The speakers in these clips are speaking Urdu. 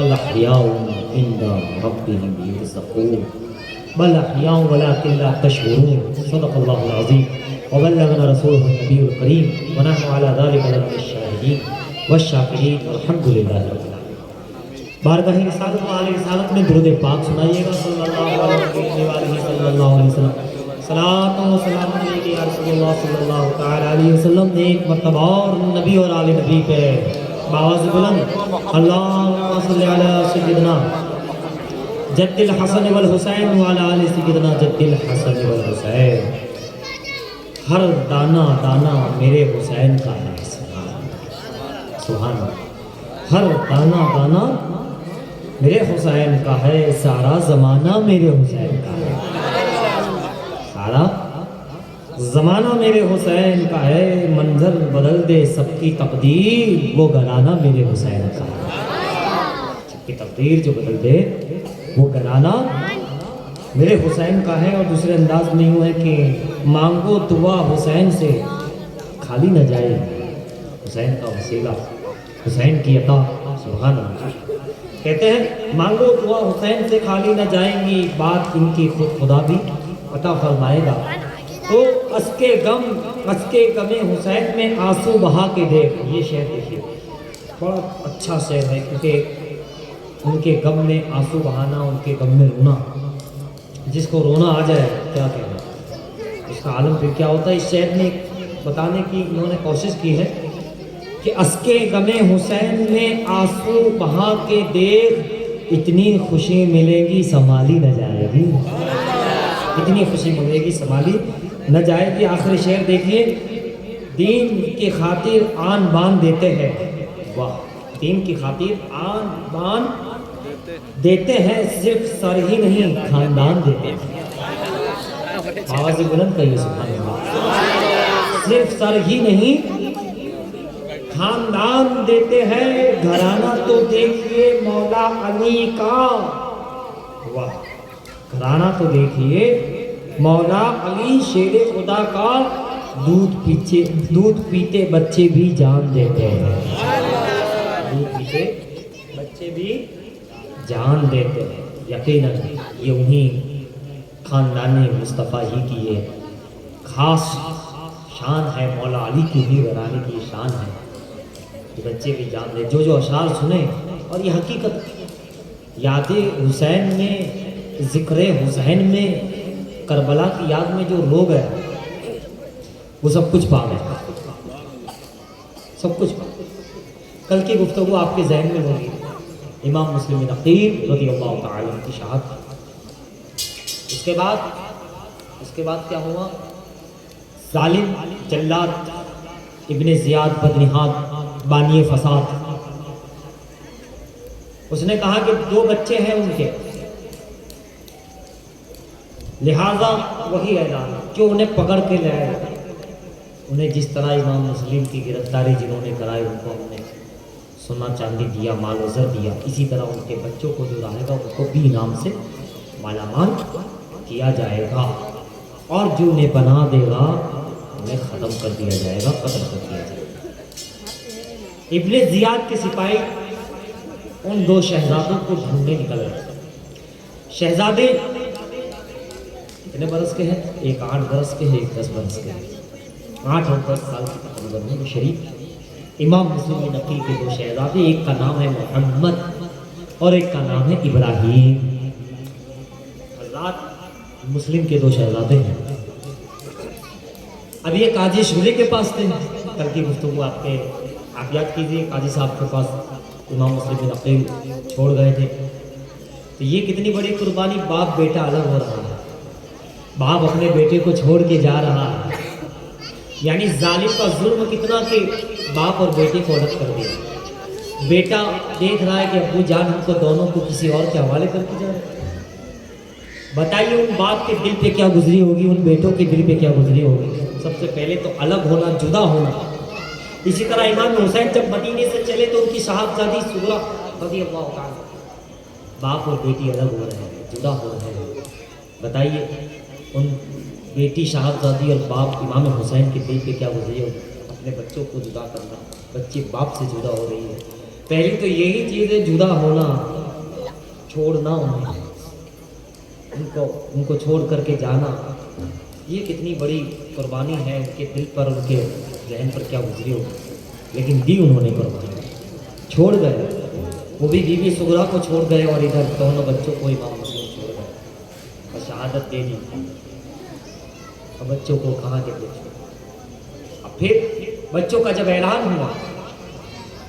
بل احیاء عند ربهم یرزقون بل احیاء ولکن لا تشعرون صدق اللہ العظیم وبلغنا رسوله النبی الکریم ونحن على ذلك لمن الشاہدین والشاکرین والحمد للہ رب العالمین۔ بارگاہ رسالت و آل رسالت میں درود پاک سنائیے گا صلی اللہ علیہ وسلم۔ صلاۃ و سلام علیکہ یا رسول اللہ صلی اللہ تعالی علیہ وسلم۔ ایک مرتبہ اور نبی اور آل نبی پہ باواز بلند اللہم صلی علی سیدنا جد الحسن والحسین وعلی آل سیدنا جد الحسن والحسین۔ ہر دانہ دانہ میرے حسین کا ہے، سبحان اللہ۔ ہر دانہ دانہ میرے حسین کا ہے، سارا زمانہ میرے حسین کا ہے، سارا زمانہ میرے حسین کا ہے۔ منظر بدل دے سب کی تقدیر، وہ گھرانہ میرے حسین کا ہے۔ سب کی تقدیر جو بدل دے وہ گھرانہ میرے حسین کا ہے۔ اور دوسرے انداز میں یوں ہے کہ مانگو دعا حسین سے خالی نہ جائے، حسین کا وسیلہ حسین کی عطا، سبحان اللہ۔ کہتے ہیں مانگو دعا حسین سے خالی نہ جائیں گی، بات ان کی خود خدا بھی عطا فرمائے گا۔ تو اس کے غم حسین میں آنسو بہا کے دیکھ، یہ شعر دیکھیے، بڑا اچھا شعر ہے، کیونکہ ان کے غم میں آنسو بہانا، ان کے غم میں رونا، جس کو رونا آ جائے کیا کہنا، اس کا عالم پھر کیا ہوتا ہے۔ اس شعر میں بتانے کی انہوں نے کوشش کی ہے کہ اس کے غم حسین میں آنسو بہا کے دیکھ، اتنی خوشی ملے گی سنبھالی نہ جائے گی، اتنی خوشی ملے گی سنبھالی نہ جائے گی۔ آخری شعر دیکھیے، دین کی خاطر آن بان دیتے ہیں، واہ، دین کی خاطر آن بان دیتے ہیں، صرف سر ہی نہیں خاندان دیتے ہیں۔ آواز بلند کریے سبحان اللہ۔ صرف سر ہی نہیں خاندان دیتے ہیں، گھرانہ تو دیکھیے مولا علی کا، واہ، گھرانہ تو دیکھیے مولا علی شیر خدا کا، دودھ پیتے بچے بھی جان دیتے ہیں، دودھ پیتے بچے بھی جان دیتے ہیں۔ یقیناً یہ انہی خاندان مصطفیٰ ہی کی یہ خاص شان ہے، مولا علی کی بھی گھرانے کی شان ہے کہ بچے بھی جان دے۔ جو اشعار سنیں، اور یہ حقیقت، یاد حسین میں، ذکر حسین میں، کربلا کی یاد میں جو لوگ ہیں وہ سب کچھ پا گئے، سب کچھ پا گئے۔ کل کی گفتگو آپ کے ذہن میں ہوگی، امام مسلم بن عقیل رضی اللہ تعالی عنہ کی شہادت۔ اس کے بعد کیا ہوا؟ ظالم جلاد ابن زیاد بدنہاد بانی فساد، اس نے کہا کہ 2 بچے ہیں ان کے، لہذا وہی اعلان جو انہیں پکڑ کے لے آئے، انہیں جس طرح امام مسلم کی گرفتاری جنہوں نے کرائی، ان کو ہم نے سونا چاندی دیا، مال و زر دیا، اسی طرح ان کے بچوں کو جو رہے گا ان کو بھی انعام سے مالا مال کیا جائے گا، اور جو انہیں پناہ دے گا انہیں ختم کر دیا جائے گا، قتل کر دیا جائے گا۔ ابن زیاد کے سپاہی ان 2 شہزادوں کو ڈھونڈنے نکل رہے۔ شہزادے کتنے برس کے ہیں؟ ایک 8 برس کے ہیں، ایک 10 برس کے ہیں، 8 اور 10 سال کی تقریباً میں شریف امام مسلم بن عقیل کے 2 شہزادے، ایک کا نام ہے محمد اور ایک کا نام ہے ابراہیم۔ حضرات مسلم کے 2 شہزادے ہیں۔ اب یہ قاضی شعلے کے پاس تھے، کل کی گفتگو آپ یاد کیجئے، قاضی صاحب کے پاس امام مسلم بن عقیل چھوڑ گئے تھے۔ تو یہ کتنی بڑی قربانی، باپ بیٹا الگ ہو رہا ہے، باپ اپنے بیٹے کو چھوڑ کے جا رہا ہے، یعنی ظالم کا ظلم کتنا کہ باپ اور بیٹے کو الگ کر دیا۔ بیٹا دیکھ رہا ہے کہ ابو جان ہم کو دونوں کو کسی اور کے حوالے کر کے جا رہے ہیں۔ بتائیے ان باپ کے دل پہ کیا گزری ہوگی، ان بیٹوں کے دل پہ کیا گزری ہوگی۔ سب سے پہلے تو الگ ہونا، جدا ہونا۔ اسی طرح امام حسین جب مدینے سے چلے تو ان کی صاحبزادی سغرا رضی اللہ تعالیٰ، باپ اور بیٹی الگ ہو رہے ہیں، جدا ہو رہے ہیں۔ بتائیے ان بیٹی صاحبزادی اور باپ امام حسین کے دل پہ کیا گزری ہوگی، اپنے بچوں کو جدا کرنا، بچے باپ سے جدا ہو رہی ہے۔ پہلی تو یہی چیز ہے جدا ہونا، چھوڑنا ان کو چھوڑ کر کے جانا، یہ کتنی بڑی قربانی ہے، ان کے دل پر، ان کے ذہن پر کیا گزری ہو، لیکن دی انہوں نے قربانی، چھوڑ گئے، وہ بھی بیوی صغرا کو چھوڑ گئے اور ادھر دونوں بچوں کو امام مسلم چھوڑ گئے اور شہادت دے دی، اور بچوں کو کہاں کے پوچھو۔ اب پھر بچوں کا جب اعلان ہوا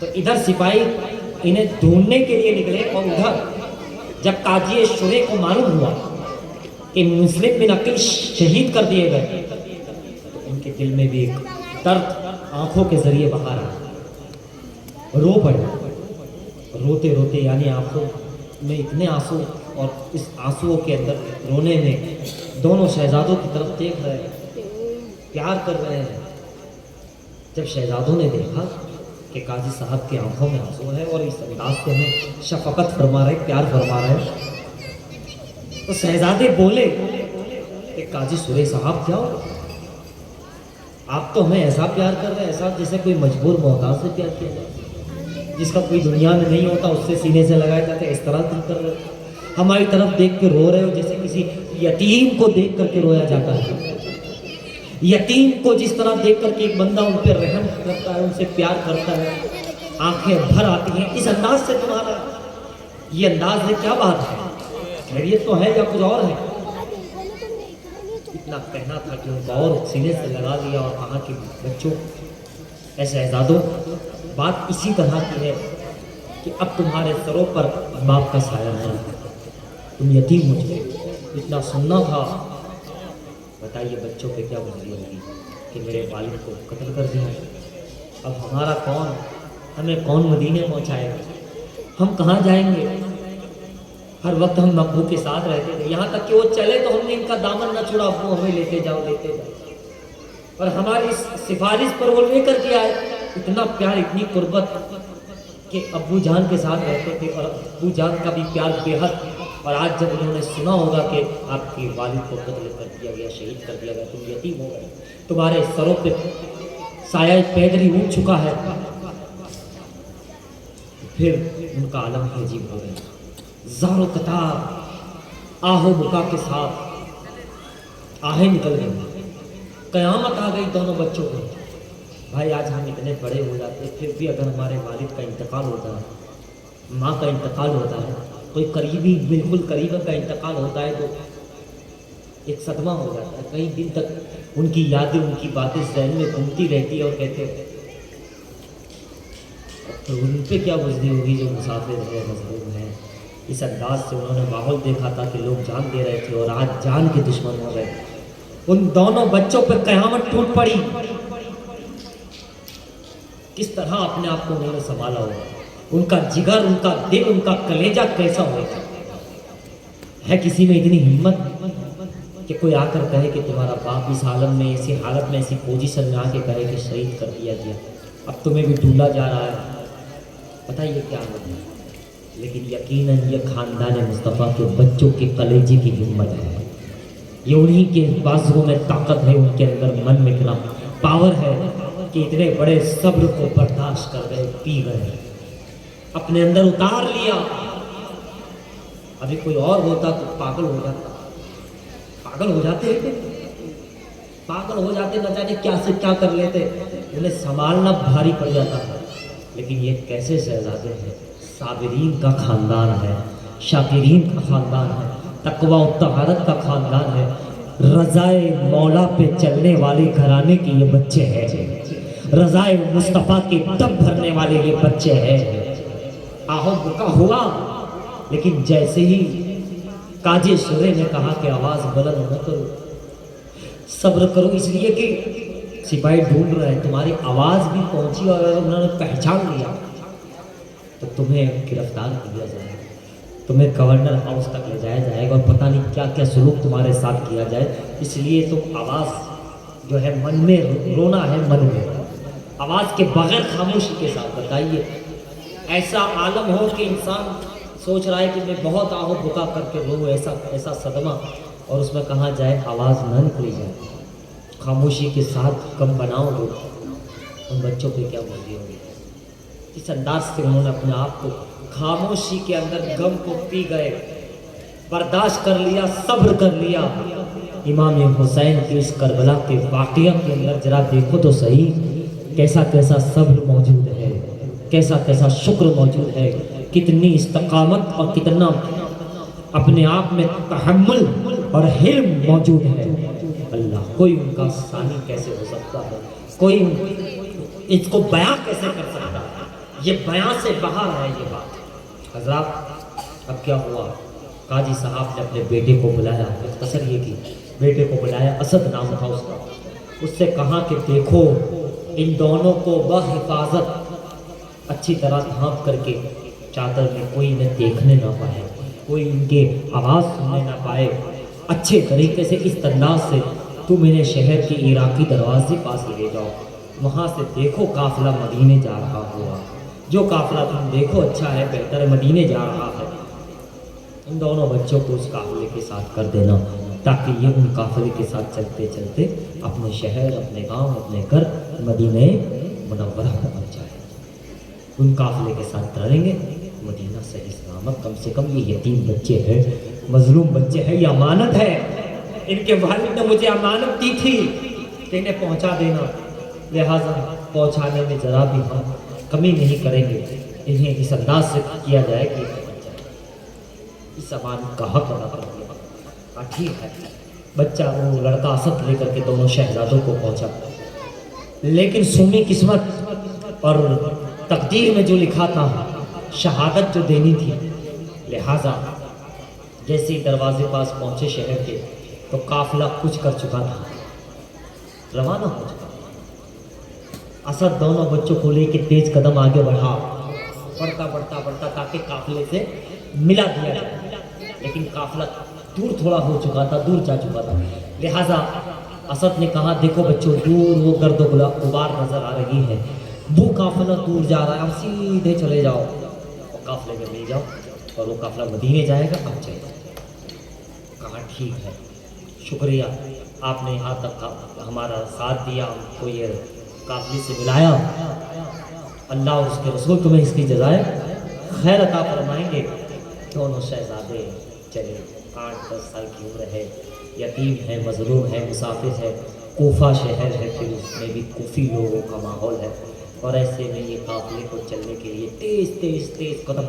تو ادھر سپاہی انہیں ڈھونڈنے کے لیے نکلے، اور ادھر جب قاضی شرح کو معلوم ہوا کہ مسلم بن عقیل شہید کر دیے گئے تو ان کے دل میں بھی ایک درد آنکھوں کے ذریعے باہر آیا، رو پڑے، روتے روتے، یعنی آنکھوں میں اتنے آنسو، اور اس آنسوؤں کے اندر رونے میں دونوں شہزادوں کی طرف دیکھ رہے ہیں، پیار کر رہے ہیں۔ جب شہزادوں نے دیکھا کہ قاضی صاحب کی آنکھوں میں آنسو ہے اور اس انداز سے ہمیں شفقت فرما رہے، پیار فرما رہے، تو شہزادے بولے کہ قاضی شرح صاحب کیا ہو، آپ تو ہمیں ایسا پیار کر رہے ہیں، ایسا جیسے کوئی مجبور محتاج سے پیار کیا جائے، جس کا کوئی دنیا میں نہیں ہوتا اس سے سینے سے لگایا جاتا ہے، اس طرح تم کر رہے ہو، ہماری طرف دیکھ کے رو رہے ہو جیسے کسی یتیم کو دیکھ کر کے رویا جاتا ہے، یتیم کو جس طرح دیکھ کر کے ایک بندہ ان پہ رحم کرتا ہے، ان سے پیار کرتا ہے، آنکھیں بھر آتی ہیں، اس انداز سے تمہارا یہ انداز ہے، کیا بات ہے، خیریت تو ہے یا کچھ اور ہے؟ اتنا کہنا تھا کہ ان کو اور سینے سے لگا دیا اور کہا کہ بچوں، اے شہزادوں، بات اسی طرح کی ہے کہ اب تمہارے سروں پر باپ کا سایہ نہیں ہے، تم یتیم ہو چکے، اتنا سننا تھا، بتائیے بچوں پہ کیا گزری ہوگی کہ میرے والد کو قتل کر دیا، اب ہمارا کون، ہمیں کون مدینے پہنچائے گا، ہم کہاں جائیں گے، ہر وقت ہم ابو کے ساتھ رہتے تھے، یہاں تک کہ وہ چلے تو ہم نے ان کا دامن نہ چھوڑا، ابو ہمیں لیتے جاؤ لیتے جاؤ، اور ہماری سفارش پر وہ لے کر کے آئے، اتنا پیار، اتنی قربت کہ ابو جان کے ساتھ رہتے تھے، اور ابو جان کا بھی پیار بے حد، اور آج جب انہوں نے سنا ہوگا کہ آپ کے والد کو قتل کر دیا گیا، شہید کر دیا گیا، تم یتیم ہو گئے، تمہارے سروں پہ سایہ پیدری اٹھ چکا ہے، پھر ان کا عالم ہی عجیب ہو گیا، زار و قطار، آہ و بکا کے ساتھ آہیں نکل گئی، قیامت آ گئی دونوں بچوں کو، بھائی آج ہم اتنے بڑے ہو جاتے، پھر بھی اگر ہمارے والد کا انتقال ہوتا ہے، ماں کا انتقال ہوتا ہے، کوئی قریبی، بالکل قریب کا انتقال ہوتا ہے تو ایک صدمہ ہو جاتا ہے، کئی دن تک ان کی یادیں، ان کی باتیں ذہن میں گھومتی رہتی ہے، اور کہتے ہیں تو ان پہ کیا گزری ہوگی جو مسافر ہے، مظلوم ہے، اس انداز سے انہوں نے ماحول دیکھا تھا کہ لوگ جان دے رہے تھے اور آج جان کے دشمن ہو گئے، ان دونوں بچوں پہ قیامت ٹوٹ پڑی، کس طرح اپنے آپ کو انہوں نے سنبھالا ہوگا، ان کا جگر، ان کا دل، ان کا کلیجہ کیسا ہوگا، ہے کسی میں اتنی ہمت کہ کوئی آ کر کہے کہ تمہارا باپ اس عالم میں، ایسی حالت میں، ایسی پوزیشن میں آ کے کہے کہ شہید کر دیا گیا، اب تمہیں بھی ڈھونڈا جا رہا ہے، بتائیے کیا ہوگا، لیکن یقیناً یہ خاندان مصطفیٰ کے بچوں کے کلیجے کی ہمت ہے، یہ انہی کے بازوؤں میں طاقت ہے، ان کے اندر من میں اتنا پاور ہے کہ اتنے بڑے صبر کو برداشت کر گئے، پی گئے، اپنے اندر اتار لیا، ابھی کوئی اور ہوتا تو پاگل ہو جاتا، پاگل ہو جاتے ہیں، پاگل ہو جاتے، نہ جانے کیا سے کیا کر لیتے، انہیں سنبھالنا بھاری پڑ جاتا ہے، لیکن یہ کیسے شہزادے ہیں، صابرین کا خاندان ہے، شاکرین کا خاندان ہے، تقوی و طہارت کا خاندان ہے، رضائے مولا پہ چلنے والے گھرانے کے یہ بچے ہیں، رضائے مصطفیٰ کے دم بھرنے والے یہ بچے ہیں، آہو بکا ہوا، لیکن جیسے ہی قاضی شرح نے کہا کہ آواز بلند نہ کرو، صبر کرو، اس لیے کہ سپاہی ڈھونڈ رہے ہیں، تمہاری آواز بھی پہنچی اور انہوں نے پہچان لیا تو تمہیں گرفتار کیا جائے گا، تمہیں گورنر ہاؤس تک لے جایا جائے گا، اور پتہ نہیں کیا کیا سلوک تمہارے ساتھ کیا جائے، اس لیے تم آواز جو ہے من میں رونا ہے، من میں آواز کے بغیر خاموشی کے ساتھ بتائیے، ایسا عالم ہو کہ انسان سوچ رہا ہے کہ میں بہت آہو بکا کر کے رو، ایسا صدمہ، اور اس میں کہاں جائے آواز نہ نکلی جائے، خاموشی کے ساتھ کم بناؤ لوگ، ان بچوں پہ کیا گزری ہوگی، اس انداز سے انہوں نے اپنے آپ کو خاموشی کے اندر غم کو پی گئے، برداشت کر لیا، صبر کر لیا۔ امام حسین کی اس کربلا کے واقعہ کے اندر ذرا دیکھو تو صحیح، کیسا کیسا صبر موجود ہے، کیسا کیسا شکر موجود ہے، کتنی استقامت اور کتنا اپنے آپ میں تحمل اور حلم موجود ہے۔ اللہ، کوئی ان کا ثانی کیسے ہو سکتا ہے، کوئی اس کو بیان کیسے کر سکتا ہے؟ یہ بیان سے باہر ہے یہ بات۔ حضرات، اب کیا ہوا؟ قاضی صاحب نے اپنے بیٹے کو بلایا، مختصر یہ کی، بیٹے کو بلایا، اسد نام تھا اس کا، اس سے کہا کہ دیکھو ان دونوں کو بحفاظت اچھی طرح ڈھانپ کر کے چادر میں کوئی انہیں دیکھنے نہ پائے، کوئی ان کے آواز سننے نہ پائے، اچھے طریقے سے اس انداز سے تم انہیں شہر کے عراقی دروازے پاس لے جاؤ، وہاں سے دیکھو قافلہ مدینے جا رہا ہوا، جو قافلہ تم دیکھو اچھا ہے، بہتر ہے، مدینے جا رہا ہے، ان دونوں بچوں کو اس قافلے کے ساتھ کر دینا، تاکہ یہ ان قافلے کے ساتھ چلتے چلتے اپنے شہر، اپنے گاؤں، اپنے گھر مدینہ منورہ پہنچ جائے۔ ان قافلے کے ساتھ ڈریں گے، مدینہ صحیح سلامت، کم سے کم یہ یتیم بچے ہیں، مظلوم بچے ہیں، یہ امانت ہے، ان کے والد نے مجھے امانت دی تھی کہ انہیں پہنچا دینا، لہٰذا پہنچانے میں ذرا بھی ہم کمی نہیں کریں گے، انہیں اس انداز سے کیا جائے کہ اس امانت کا حق ادا کر دیا۔ ٹھیک ہے، بچہ وہ لڑکا اسد لے کر کے دونوں شہزادوں کو پہنچا، لیکن سومی قسمت اور تقدیر میں جو لکھا تھا، شہادت جو دینی تھی، لہٰذا جیسے ہی دروازے پاس پہنچے شہر کے تو قافلہ کچھ کر چکا تھا، روانہ ہو چکا تھا۔ اسد دونوں بچوں کو لے کے تیز قدم آگے بڑھا، بڑھتا بڑھتا بڑھتا تاکہ قافلے سے ملا دیا جائے، لیکن قافلہ دور تھوڑا ہو چکا تھا، دور جا چکا تھا، لہٰذا اسد نے کہا دیکھو بچوں، دور وہ گرد و غبار نظر آ رہی ہے، وہ قافلہ دور جا رہا ہے، اب سیدھے چلے جاؤ اور قافلے میں لے جاؤ، اور وہ قافلہ مدینے جائے گا، اب چلے جاؤ۔ کہا ٹھیک ہے، شکریہ، آپ نے یہاں تک ہمارا ساتھ دیا، ہم کو یہ قافلے سے ملایا، اللہ اور اس کے رسول تمہیں اس کی جزائے خیر عطا فرمائیں گے۔ دونوں شہزادے چلے، 8-10 سال کی عمر ہے، یتیم ہے، مظلوم ہے، مسافر ہے، کوفہ شہر ہے، پھر اس میں بھی کوفی لوگوں کا ماحول ہے، اور ایسے میں یہ قافلے کو چلنے کے لیے تیز تیز تیز قدم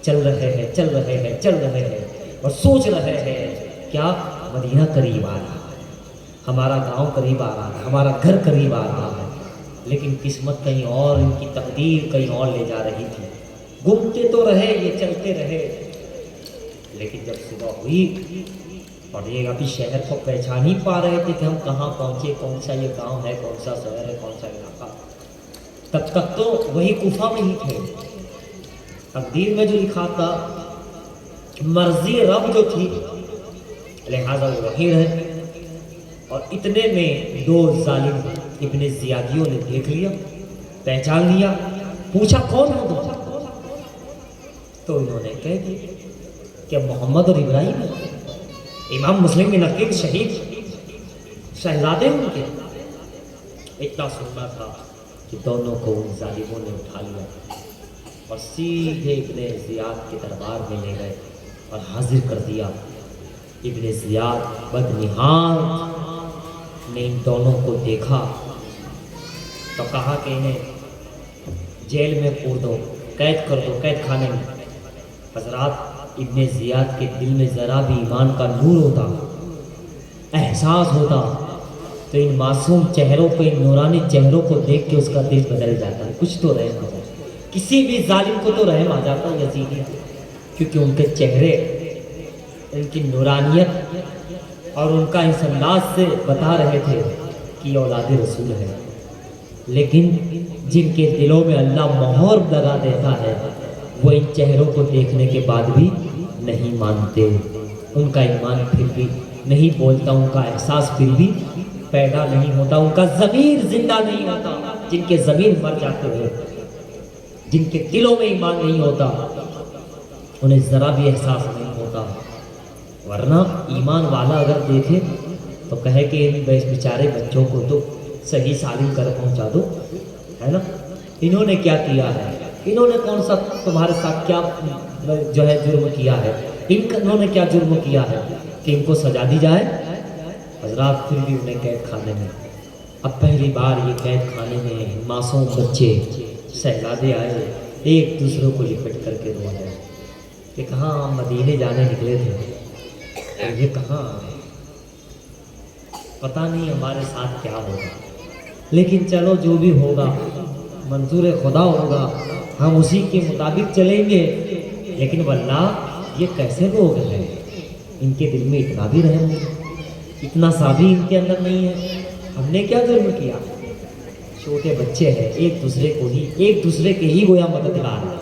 چل رہے ہیں، چل رہے ہیں، چل رہے ہیں، اور سوچ رہے ہیں کیا مدینہ قریب آ رہا ہے، ہمارا گاؤں قریب آ رہا ہے، ہمارا گھر قریب آ رہا ہے، لیکن قسمت کہیں اور، ان کی تقدیر کہیں اور لے جا رہی تھی۔ گھومتے تو رہے، یہ چلتے رہے، لیکن جب صبح ہوئی اور یہ ابھی شہر کو پہچان ہی پا رہے تھے کہ ہم کہاں پہنچے، کون سا یہ گاؤں ہے، کون سا شہر ہے، کون سا علاقہ، تب تک تو وہی کوفہ میں ہی تھے۔ تقدیر میں جو لکھا تھا، مرضی رب جو تھی، لہٰذا وہ وہیں رہے، اور اتنے میں دو ظالم ابن زیادیوں نے دیکھ لیا، پہچان لیا، پوچھا کون ہو تم؟ تو انہوں نے کہہ دیا کہ محمد اور ابراہیم ہے، امام مسلم کے نقیب شہید شہزادے ان کے۔ اتنا سننا تھا کہ دونوں کو ان ظالموں نے اٹھا لیا اور سیدھے ابن زیاد کے دربار میں لے گئے اور حاضر کر دیا۔ ابن زیاد بدنہاد نے ان دونوں کو دیکھا تو کہا کہ انہیں جیل میں پور دو، قید کر دو، قید خانے میں۔ حضرات، ابن زیاد کے دل میں ذرا بھی ایمان کا نور ہوتا، احساس ہوتا، تو ان معصوم چہروں کو، ان نورانی چہروں کو دیکھ کے اس کا دل بدل جاتا ہے، کچھ تو رحم آ جاتا، کسی بھی ظالم کو تو رحم آ جاتا یزیدی، کیونکہ ان کے چہرے، ان کی نورانیت اور ان کا اس انداز سے بتا رہے تھے کہ یہ اولاد رسول ہے۔ لیکن جن کے دلوں میں اللہ مہر لگا دیتا ہے، وہ ان چہروں کو دیکھنے کے بعد بھی نہیں مانتے، ان کا ایمان پھر بھی نہیں بولتا، ان کا احساس پھر بھی پیدا نہیں ہوتا، ان کا ضمیر زندہ نہیں ہوتا۔ جن کے ضمیر مر جاتے ہیں، جن کے دلوں میں ایمان نہیں ہوتا، انہیں ذرا بھی احساس نہیں ہوتا۔ ورنہ ایمان والا اگر دیکھے تو کہے کہ ان بیچارے بچوں کو تو صحیح سالم کر پہنچا دو، ہے نا۔ انہوں نے کیا کیا ہے، انہوں نے کون سا تمہارے ساتھ کیا جو ہے جرم کیا ہے، انہوں نے کیا جرم کیا ہے کہ ان کو سزا دی جائے؟ حضرات پھر بھی انہیں قید خانے میں، اب پہلی بار یہ قید خانے میں معصوم بچے شہزادے آئے، ایک دوسرے کو لپٹ کر کے رو رہے کہ کہاں ہم مدینے جانے نکلے تھے، یہ کہاں پتہ نہیں ہمارے ساتھ کیا ہوگا، لیکن چلو جو بھی ہوگا منظور خدا ہوگا، ہم اسی کے مطابق چلیں گے۔ لیکن واللہ یہ کیسے لوگ ہیں، ان کے دل میں اتنا بھی رحم نہیں، اتنا سا بھی ان کے اندر نہیں ہے۔ ہم نے کیا جرم کیا؟ چھوٹے بچے ہیں، ایک دوسرے کے ہی گویا مددگار ہیں،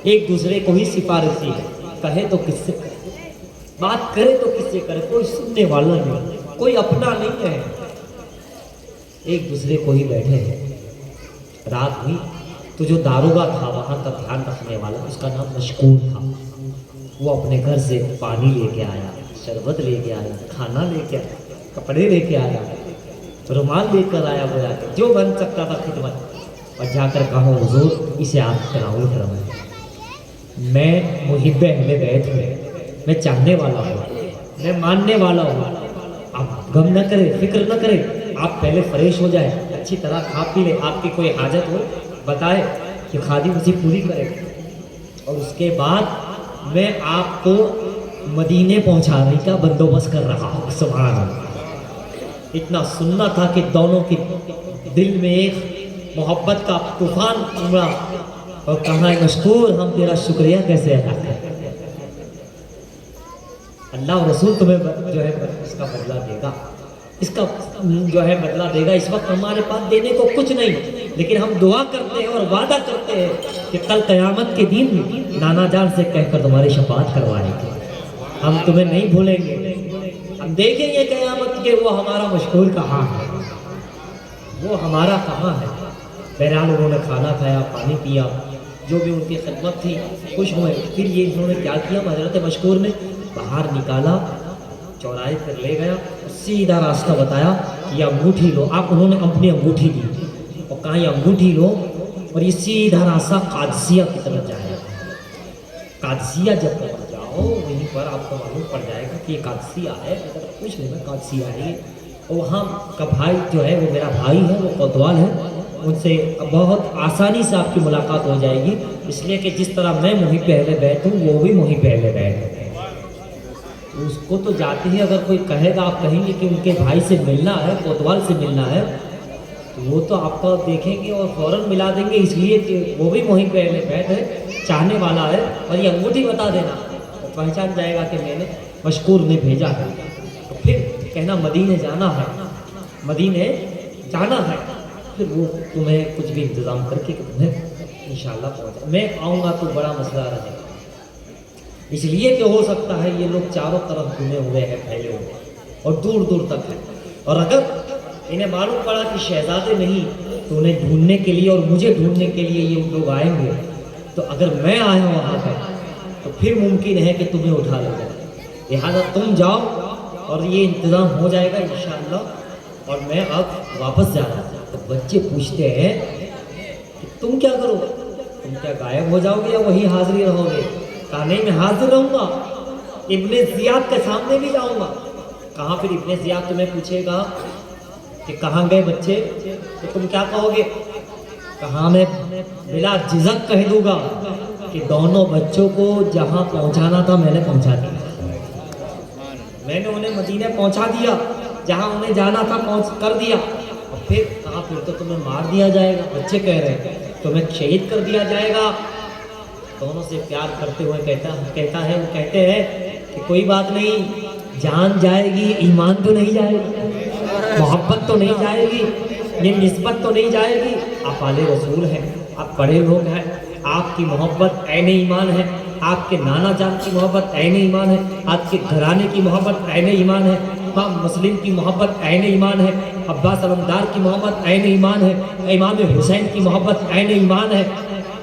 ایک دوسرے کو ہی سفارشی ہے، کہے تو کس سے بات کرے تو کس سے کرے، کوئی سننے والا نہیں، کوئی اپنا نہیں ہے، ایک دوسرے کو ہی بیٹھے ہیں۔ رات ہوئی تو جو داروغہ تھا وہاں کا دھیان رکھنے والا، اس کا نام مشکور تھا، وہ اپنے گھر سے پانی لے کے آیا، شربت لے کے آیا، کھانا لے کے آیا، کپڑے لے کے آیا، رومال لے کر آیا، گویا کہ جو بن سکتا تھا خدمت، اور جا کر کہا حضور اسے آپ تناول فرمائیں، میں محب اہل بیت ہوں، میں چاہنے والا ہوں، میں ماننے والا ہوں، آپ غم نہ کرے، فکر نہ کرے، آپ پہلے فریش ہو جائے، اچھی طرح کھا پی لے، آپ کی کوئی حاجت ہو بتائے کہ خادم اسی پوری کرے، اور اس کے بعد میں آپ کو مدینے پہنچانے کا بندوبست کر رہا ہوں۔ سبحان اللہ، اتنا سننا تھا کہ دونوں کے دل میں ایک محبت کا طوفان امڑا، اور کہا مشکور ہم تیرا شکریہ کیسے ادا کریں، اللہ اور رسول تمہیں جو ہے اس کا بدلہ دے گا، اس کا جو ہے بدلہ دے گا۔ اس وقت ہمارے پاس دینے کو کچھ نہیں، لیکن ہم دعا کرتے ہیں اور وعدہ کرتے ہیں کہ کل قیامت کے دن نانا جان سے کہہ کر تمہاری شفاعت کروائیں گے، ہم تمہیں نہیں بھولیں گے، ہم دیکھیں گے قیامت کے وہ ہمارا مشکور کہاں ہے، وہ ہمارا کہاں ہے۔ بہرحال انہوں نے کھانا کھایا، پانی پیا، جو بھی ان کی خدمت تھی، خوش ہوئے۔ پھر یہ انہوں نے کیا کیا، حضرت مشکور نے باہر نکالا، چوراہے پر لے گیا، سیدھا راستہ بتایا کہ یہ انگوٹھی لو، آپ انہوں نے اپنی انگوٹھی دی اور کہا یہ انگوٹھی لو اور یہ سیدھا راستہ قادسیہ کی طرف جائے، قادسیہ جب پہنچ جاؤ وہیں پر آپ کو معلوم پڑ جائے گا کہ یہ قادسیہ ہے، کچھ نہیں، قادسیہ ہے۔ اور وہاں کا بھائی جو ہے وہ میرا بھائی ہے، وہ کوتوال ہے، ان سے بہت آسانی سے آپ کی ملاقات ہو جائے گی، اس لیے کہ جس طرح میں محب اہل بیت ہوں وہ بھی محب اہل بیت ہے۔ اس کو تو جاتے ہی اگر کوئی کہے گا، آپ کہیں گے کہ ان کے بھائی سے ملنا ہے، کوتوال سے ملنا ہے، تو وہ تو آپ کو دیکھیں گے اور فوراً ملا دیں گے، اس لیے کہ وہ بھی محب اہل بیت ہے، چاہنے والا ہے، اور یہ انگوٹھی بتا دینا تو پہچان جائے گا کہ میں نے مشکور نے بھیجا ہے۔ تو پھر کہنا مدینے جانا ہے، مدینے جانا ہے، پھر وہ تمہیں کچھ بھی انتظام کر کے تمہیں انشاءاللہ پہنچا، میں آؤں گا تو بڑا مسئلہ رہے گا، اس لیے کہ ہو سکتا ہے یہ لوگ چاروں طرف گھومے ہوئے ہیں، پھیلے ہوئے اور دور دور تک ہیں، اور اگر انہیں معلوم پڑا کہ شہزادے نہیں تو انہیں ڈھونڈنے کے لیے اور مجھے ڈھونڈنے کے لیے یہ لوگ آئیں گے، تو اگر میں آیا وہاں پر تو پھر ممکن ہے کہ تمہیں اٹھا لے جائے، لہٰذا تم جاؤ اور یہ انتظام ہو جائے گا انشاءاللہ، اور میں اب واپس جا رہا ہوں۔ تو بچے پوچھتے ہیں کہ تم کیا کرو، تم کیا غائب ہو جاؤ گے یا وہی حاضری رہو گے؟ کہا نہیں، میں حاضر رہوں گا، ابن زیاد کے سامنے بھی جاؤں گا۔ کہاں پھر ابن زیاد تمہیں پوچھے گا کہ کہاں گئے بچے، تو تم کیا کہو گے؟ کہاں میں بلا جھجک کہہ دوں گا کہ دونوں بچوں کو جہاں پہنچانا تھا میں نے پہنچا دیا، میں نے انہیں مدینے پہنچا دیا، جہاں انہیں جانا تھا پہنچ کر دیا۔ اور پھر کہاں پھر تو تمہیں مار دیا جائے گا، بچے کہہ رہے ہیں تمہیں شہید کر دیا جائے گا۔ دونوں سے پیار کرتے ہوئے کہتا ہے، وہ کہتے ہیں کہ کوئی بات نہیں، جان جائے گی ایمان تو نہیں جائے گی، محبت تو نہیں جائے گی، یہ نسبت تو نہیں جائے گی، آپ آل رسول ہیں، آپ بڑے لوگ ہیں، آپ کی محبت عین ایمان ہے، آپ کے نانا جان کی محبت عین ایمان ہے، آپ کے گھرانے کی محبت عین ایمان ہے، امام مسلم کی محبت عین ایمان ہے، عباس علمدار کی محبت عین ایمان ہے، امام حسین کی محبت عین ایمان ہے،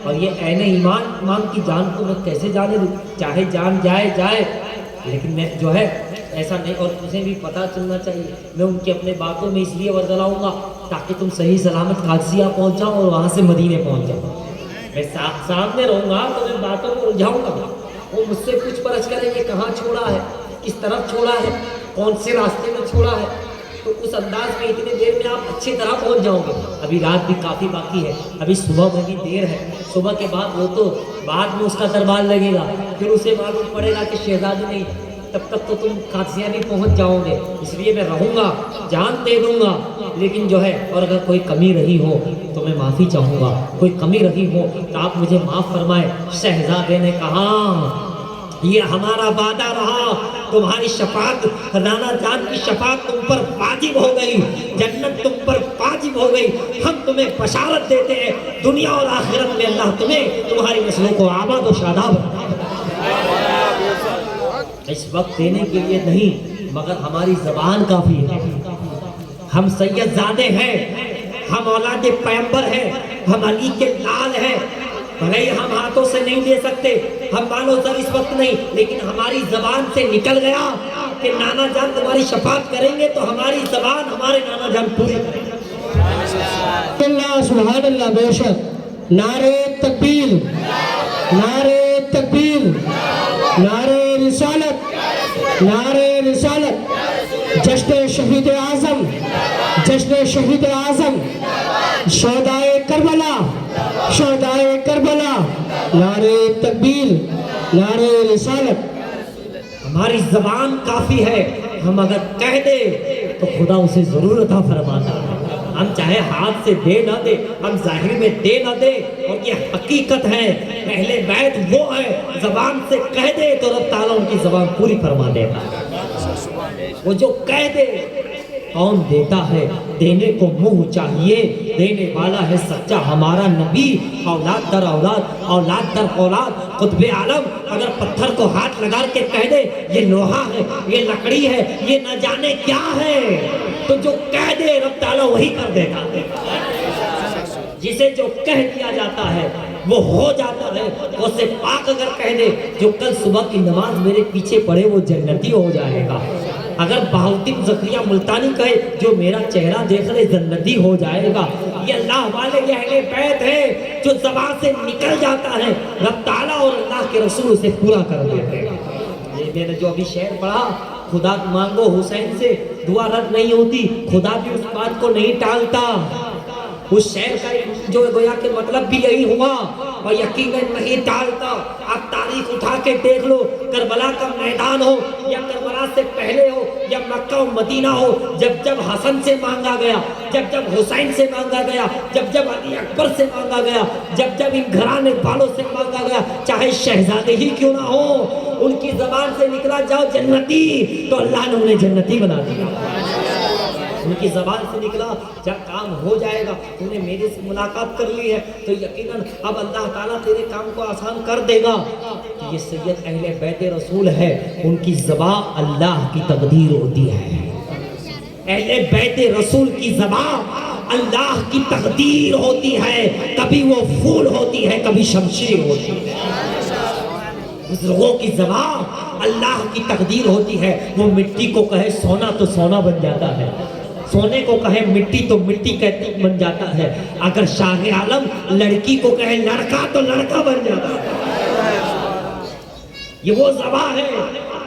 اور یہ عین ایمان کی جان کو میں کیسے جانے دوں، چاہے جان جائے، لیکن میں جو ہے ایسا نہیں، اور تمہیں بھی پتہ چلنا چاہیے، میں ان کی اپنے باتوں میں اس لیے ورزلاؤں گا تاکہ تم صحیح سلامت قادسیہ پہنچ جاؤ اور وہاں سے مدینے پہنچ جاؤ۔ میں سامنے رہوں گا تو میں باتوں کو الجھاؤں گا، وہ مجھ سے پوچھ پرچھ کریں گے کہاں چھوڑا ہے، کس طرف چھوڑا ہے، کون سے راستے میں چھوڑا ہے، تو اس انداز میں اتنی دیر میں آپ اچھی طرح پہنچ جاؤ گے۔ ابھی رات بھی کافی باقی ہے، ابھی صبح میں بھی دیر ہے، صبح کے بعد وہ تو بعد میں اس کا دربار لگے گا، پھر اسے معلوم پڑے گا کہ شہزادی نہیں، تب تک تو تم قادسیہ بھی پہنچ جاؤ گے۔ اس لیے میں رہوں گا، جان دے دوں گا، لیکن جو ہے اور اگر کوئی کمی رہی ہو تو میں معافی چاہوں گا، کوئی کمی رہی ہو تو آپ مجھے معاف فرمائے۔ شہزادے نے کہا یہ ہمارا وعدہ رہا، تمہاری شفاعت، نانا جان کی شفاعت تم پر واجب ہو گئی، جنت تم پر واجب ہو گئی، ہم تمہیں بشارت دیتے ہیں دنیا اور آخرت میں اللہ تمہیں تمہاری نسلوں کو آباد و شاداب اس وقت دینے کے لیے نہیں، مگر ہماری زبان کافی ہے۔ ہم سید زادے ہیں، ہم اولاد پیغمبر ہیں، ہم علی کے لال ہیں، بھلے ہی ہم ہاتھوں سے نہیں دے سکتے، ہم مال و زر اس وقت نہیں، لیکن ہماری زبان سے نکل گیا کہ نانا جان تمہاری شفاعت کریں گے تو ہماری زبان ہمارے نانا جان پوری کریں گے۔ اللہ سبحان اللہ، بے شک۔ نعرہ تکبیر، نعرہ تکبیر، نعرہ رسالت، نعرہ رسالت، جشن شہید اعظم، جشن شہید اعظم، شہدائے کربلا، شہدائے کربلا، نعرہ تکبیر، نعرہ رسالت۔ ہماری زبان کافی ہے، ہم اگر کہہ دے تو خدا اسے ضرور عطا فرماتا ہے، ہم چاہے ہاتھ سے دے نہ دے، ہم ظاہر میں دے نہ دے، اور یہ حقیقت ہے، اہل بیت وہ ہے زبان سے کہہ دے تو رب تعالیٰ ان کی زبان پوری فرما دیتا ہے۔ وہ جو کہہ دے کون دیتا ہے، دینے کو منہ چاہیے، دینے والا ہے سچا ہمارا نبی، اولاد در اولاد، اولاد در اولاد، قطب عالم اگر پتھر کو ہاتھ لگا کے کہہ دے یہ لوہا ہے، یہ لکڑی ہے، یہ نہ جانے کیا ہے، تو جو کہہ دے رب تعالیٰ وہی کر دیتا ہے۔ جسے جو کہہ دیا جاتا ہے وہ ہو جاتا ہے، وہ سے پاک اگر کہہ دے جو کل صبح کی نماز میرے پیچھے پڑے وہ جنتی ہو جائے گا، اگر بہاؤدین زکریا ملتانی کہے جو میرا چہرہ دیکھ لے جنتی ہو جائے گا۔ یہ اللہ والے، یہ اہل بیت ہے جو زبان سے نکل جاتا ہے رب تعالیٰ اور اللہ کے رسول اسے پورا کر دیتے ہیں۔ یہ میں نے جو ابھی شعر پڑھا، خدا مانگو حسین سے دعا رد نہیں ہوتی، خدا بھی اس بات کو نہیں ٹالتا۔ اس شعر کا جو گویا کہ مطلب بھی یہی ہوا، اور یقیناً نہیں ٹالتا۔ آپ تاریخ اٹھا کے دیکھ لو، کربلا کا میدان ہو یا کربلا سے پہلے ہو یا مکہ و مدینہ ہو، جب جب حسن سے مانگا گیا، جب جب حسین سے مانگا گیا، جب جب علی اکبر سے مانگا گیا، جب جب ان گھرانے والوں سے مانگا گیا، چاہے شہزادے ہی کیوں نہ ہو، ان کی زبان سے نکلا جاؤ جنتی، تو اللہ نے انہیں جنتی بنا دیا۔ ان کی زبان سے نکلا جب کام ہو جائے گا، تو نے میرے سے ملاقات کر لی ہے تو یقیناً اب اللہ تعالیٰ تیرے کام کو آسان کر دے گا۔ کہ یہ سید اہل بیت رسول ہے، ان کی زبان اللہ کی تقدیر ہوتی ہے۔ اہل بیت رسول کی زبان اللہ کی تقدیر ہوتی ہے، کبھی وہ پھول ہوتی ہے، کبھی شمشیر ہوتی ہے۔ بزرگوں کی زبان اللہ کی تقدیر ہوتی ہے، وہ مٹی کو کہے سونا تو سونا بن جاتا ہے، سونے کو کہے مٹی تو مٹی کہتی بن جاتا ہے، اگر شاہ عالم لڑکی کو کہے لڑکا تو لڑکا بن جاتا ہے۔ یہ وہ زبان ہے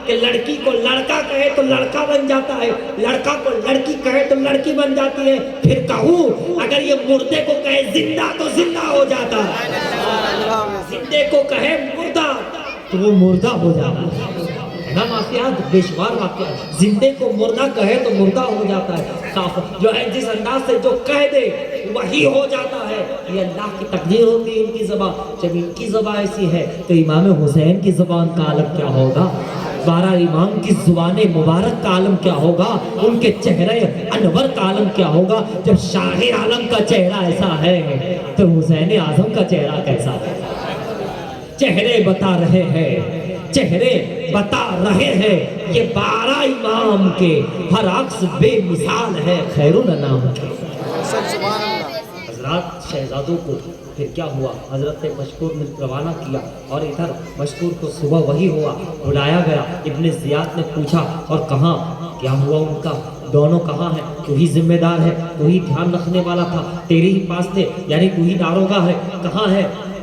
کہ لڑکی کو لڑکا کہے تو لڑکا بن جاتا ہے، لڑکا کو لڑکی کہے تو لڑکی بن جاتی ہے، پھر کہوں اگر یہ مردے کو کہے زندہ تو زندہ ہو جاتا ہے، زندے کو کہے مردہ تو وہ مردہ ہو جاتا ہے۔ نا واقعات بے شمار واقعات، زندے کو مردہ کہے تو مردہ ہو جاتا ہے، جو ہے جس انداز سے جو کہہ دے وہی ہو جاتا ہے۔ یہ اللہ کی تقدیر ہوتی ہے ان کی زبان۔ جب ان کی زبان ایسی ہے تو امام حسین کی زبان کا عالم کیا ہوگا، 12 امام کی زبان مبارک کا عالم کیا ہوگا، ان کے چہرے انور کا عالم کیا ہوگا۔ جب شاہ عالم کا چہرہ ایسا ہے تو حسین اعظم کا چہرہ کیسا ہے۔ چہرے بتا رہے ہیں، چہرے بتا رہے ہیں، یہ 12 امام کے ہر عکس بے مثال ہے خیر الانام کے۔ حضرات شہزادوں کو پھر کیا ہوا، حضرت مشکور نے روانہ کیا، اور ادھر مشکور کو صبح وہی ہوا، بلایا گیا۔ ابن زیاد نے پوچھا اور کہاں کیا ہوا ان کا، دونوں کہاں ہیں، تو ہی ذمہ دار ہے، تو ہی دھیان رکھنے والا تھا، تیرے ہی پاس تھے، یعنی تو ہی داروغہ ہے، کہاں ہے؟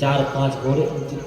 4-5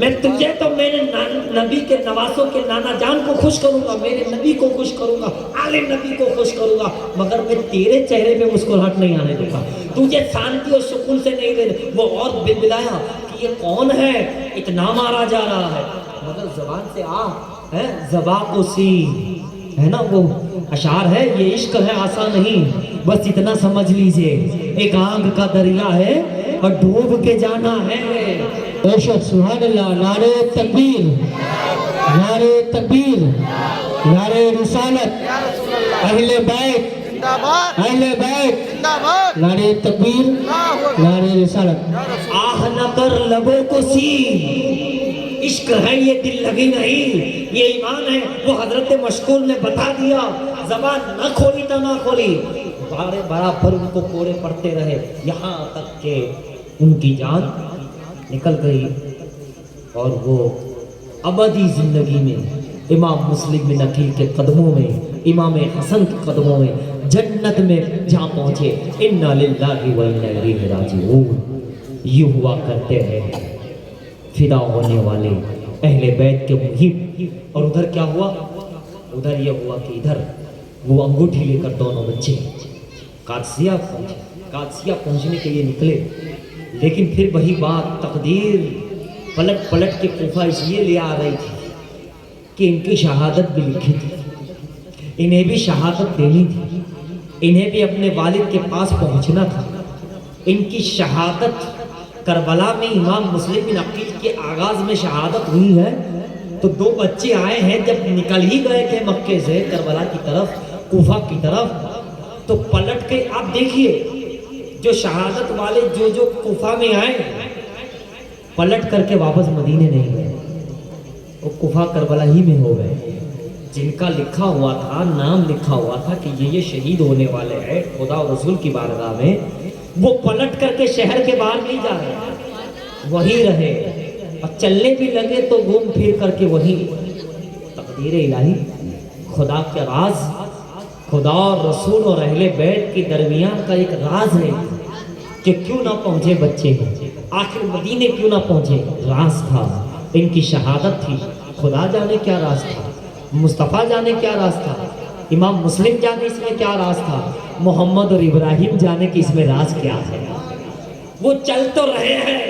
میں تجھے تو میرے نبی کے نواسوں کے نانا جان کو خوش کروں گا، میرے نبی کو خوش کروں گا، آل نبی کو خوش کروں گا، مگر میں تیرے چہرے پہ مسکراہٹ نہیں آنے دوں گا، تجھے شانتی اور سکون سے نہیں دے۔ وہ اور بلبلایا کہ یہ کون ہے، اتنا مارا جا رہا ہے، مگر زبان سے ہے زباں کو سی، ہے نا وہ اشعار ہے، یہ عشق ہے آسان نہیں، بس اتنا سمجھ لیجئے ایک آگ کا دریا ہے اور ڈوب کے جانا ہے۔ بے شک، سبحان اللہ، نعرہ تکبیر، نعرہ تکبیر، نعرہ رسالت، اہل بیت، اہل بیت، نعرہ تکبیر، نعرہ رسالت۔ آہ نہ کر لبوں کو سی، عشق ہے یہ دل لگی نہیں، یہ ایمان ہے وہ حضرت مشکول نے بتا دیا، زبان نہ کھولی تو نہ کھولی، بارے برابر ان کو کوڑے پڑتے رہے یہاں تک کہ ان کی جان نکل گئی، اور وہ ابدی زندگی میں امام مسلم بن عقیل کے قدموں میں، امام حسن کے قدموں میں جنت میں جا پہنچے۔ انا للہ و انا الیہ راجعون۔ یہ ہوا کرتے ہیں فدا ہونے والے اہل بیت کے محب۔ اور ادھر کیا ہوا؟ ادھر یہ ہوا کہ ادھر وہ انگوٹھی لے کر دونوں بچے قادسیہ پہنچے، قادسیہ پہنچنے کے لیے نکلے، لیکن پھر وہی بات، تقدیر پلٹ پلٹ کے کوفہ اس لیے لے آ رہی تھی کہ ان کی شہادت بھی لکھی تھی، انہیں بھی شہادت دینی تھی، انہیں بھی اپنے والد کے پاس پہنچنا تھا۔ ان کی شہادت کربلا میں امام مسلم بن عقیل کے آغاز میں شہادت ہوئی ہے، تو دو بچے آئے ہیں، جب نکل ہی گئے تھے مکے سے کربلا کی طرف، کوفہ کی طرف، تو پلٹ کے آپ دیکھیے جو شہادت والے جو کوفہ میں آئے پلٹ کر کے واپس مدینے نہیں گئے، وہ کوفہ کربلا ہی میں ہو گئے۔ جن کا لکھا ہوا تھا، نام لکھا ہوا تھا کہ یہ شہید ہونے والے ہیں خدا و رسول کی بارگاہ میں، وہ پلٹ کر کے شہر کے باہر نہیں جا رہے، وہی رہے، اور چلنے بھی لگے تو گھوم پھر کر کے وہی۔ تقدیر الہی، خدا کے راز، خدا اور رسول اور اہل بیت کے درمیان کا ایک راز ہے کہ کیوں نہ پہنچے بچے، آخر مدینے کیوں نہ پہنچے، راز تھا، ان کی شہادت تھی۔ خدا جانے کیا راز تھا، مصطفیٰ جانے کیا راز تھا، امام مسلم جانے اس میں کیا راز تھا، محمد اور ابراہیم جانے کی اس میں راز کیا ہے۔ وہ چل تو رہے ہیں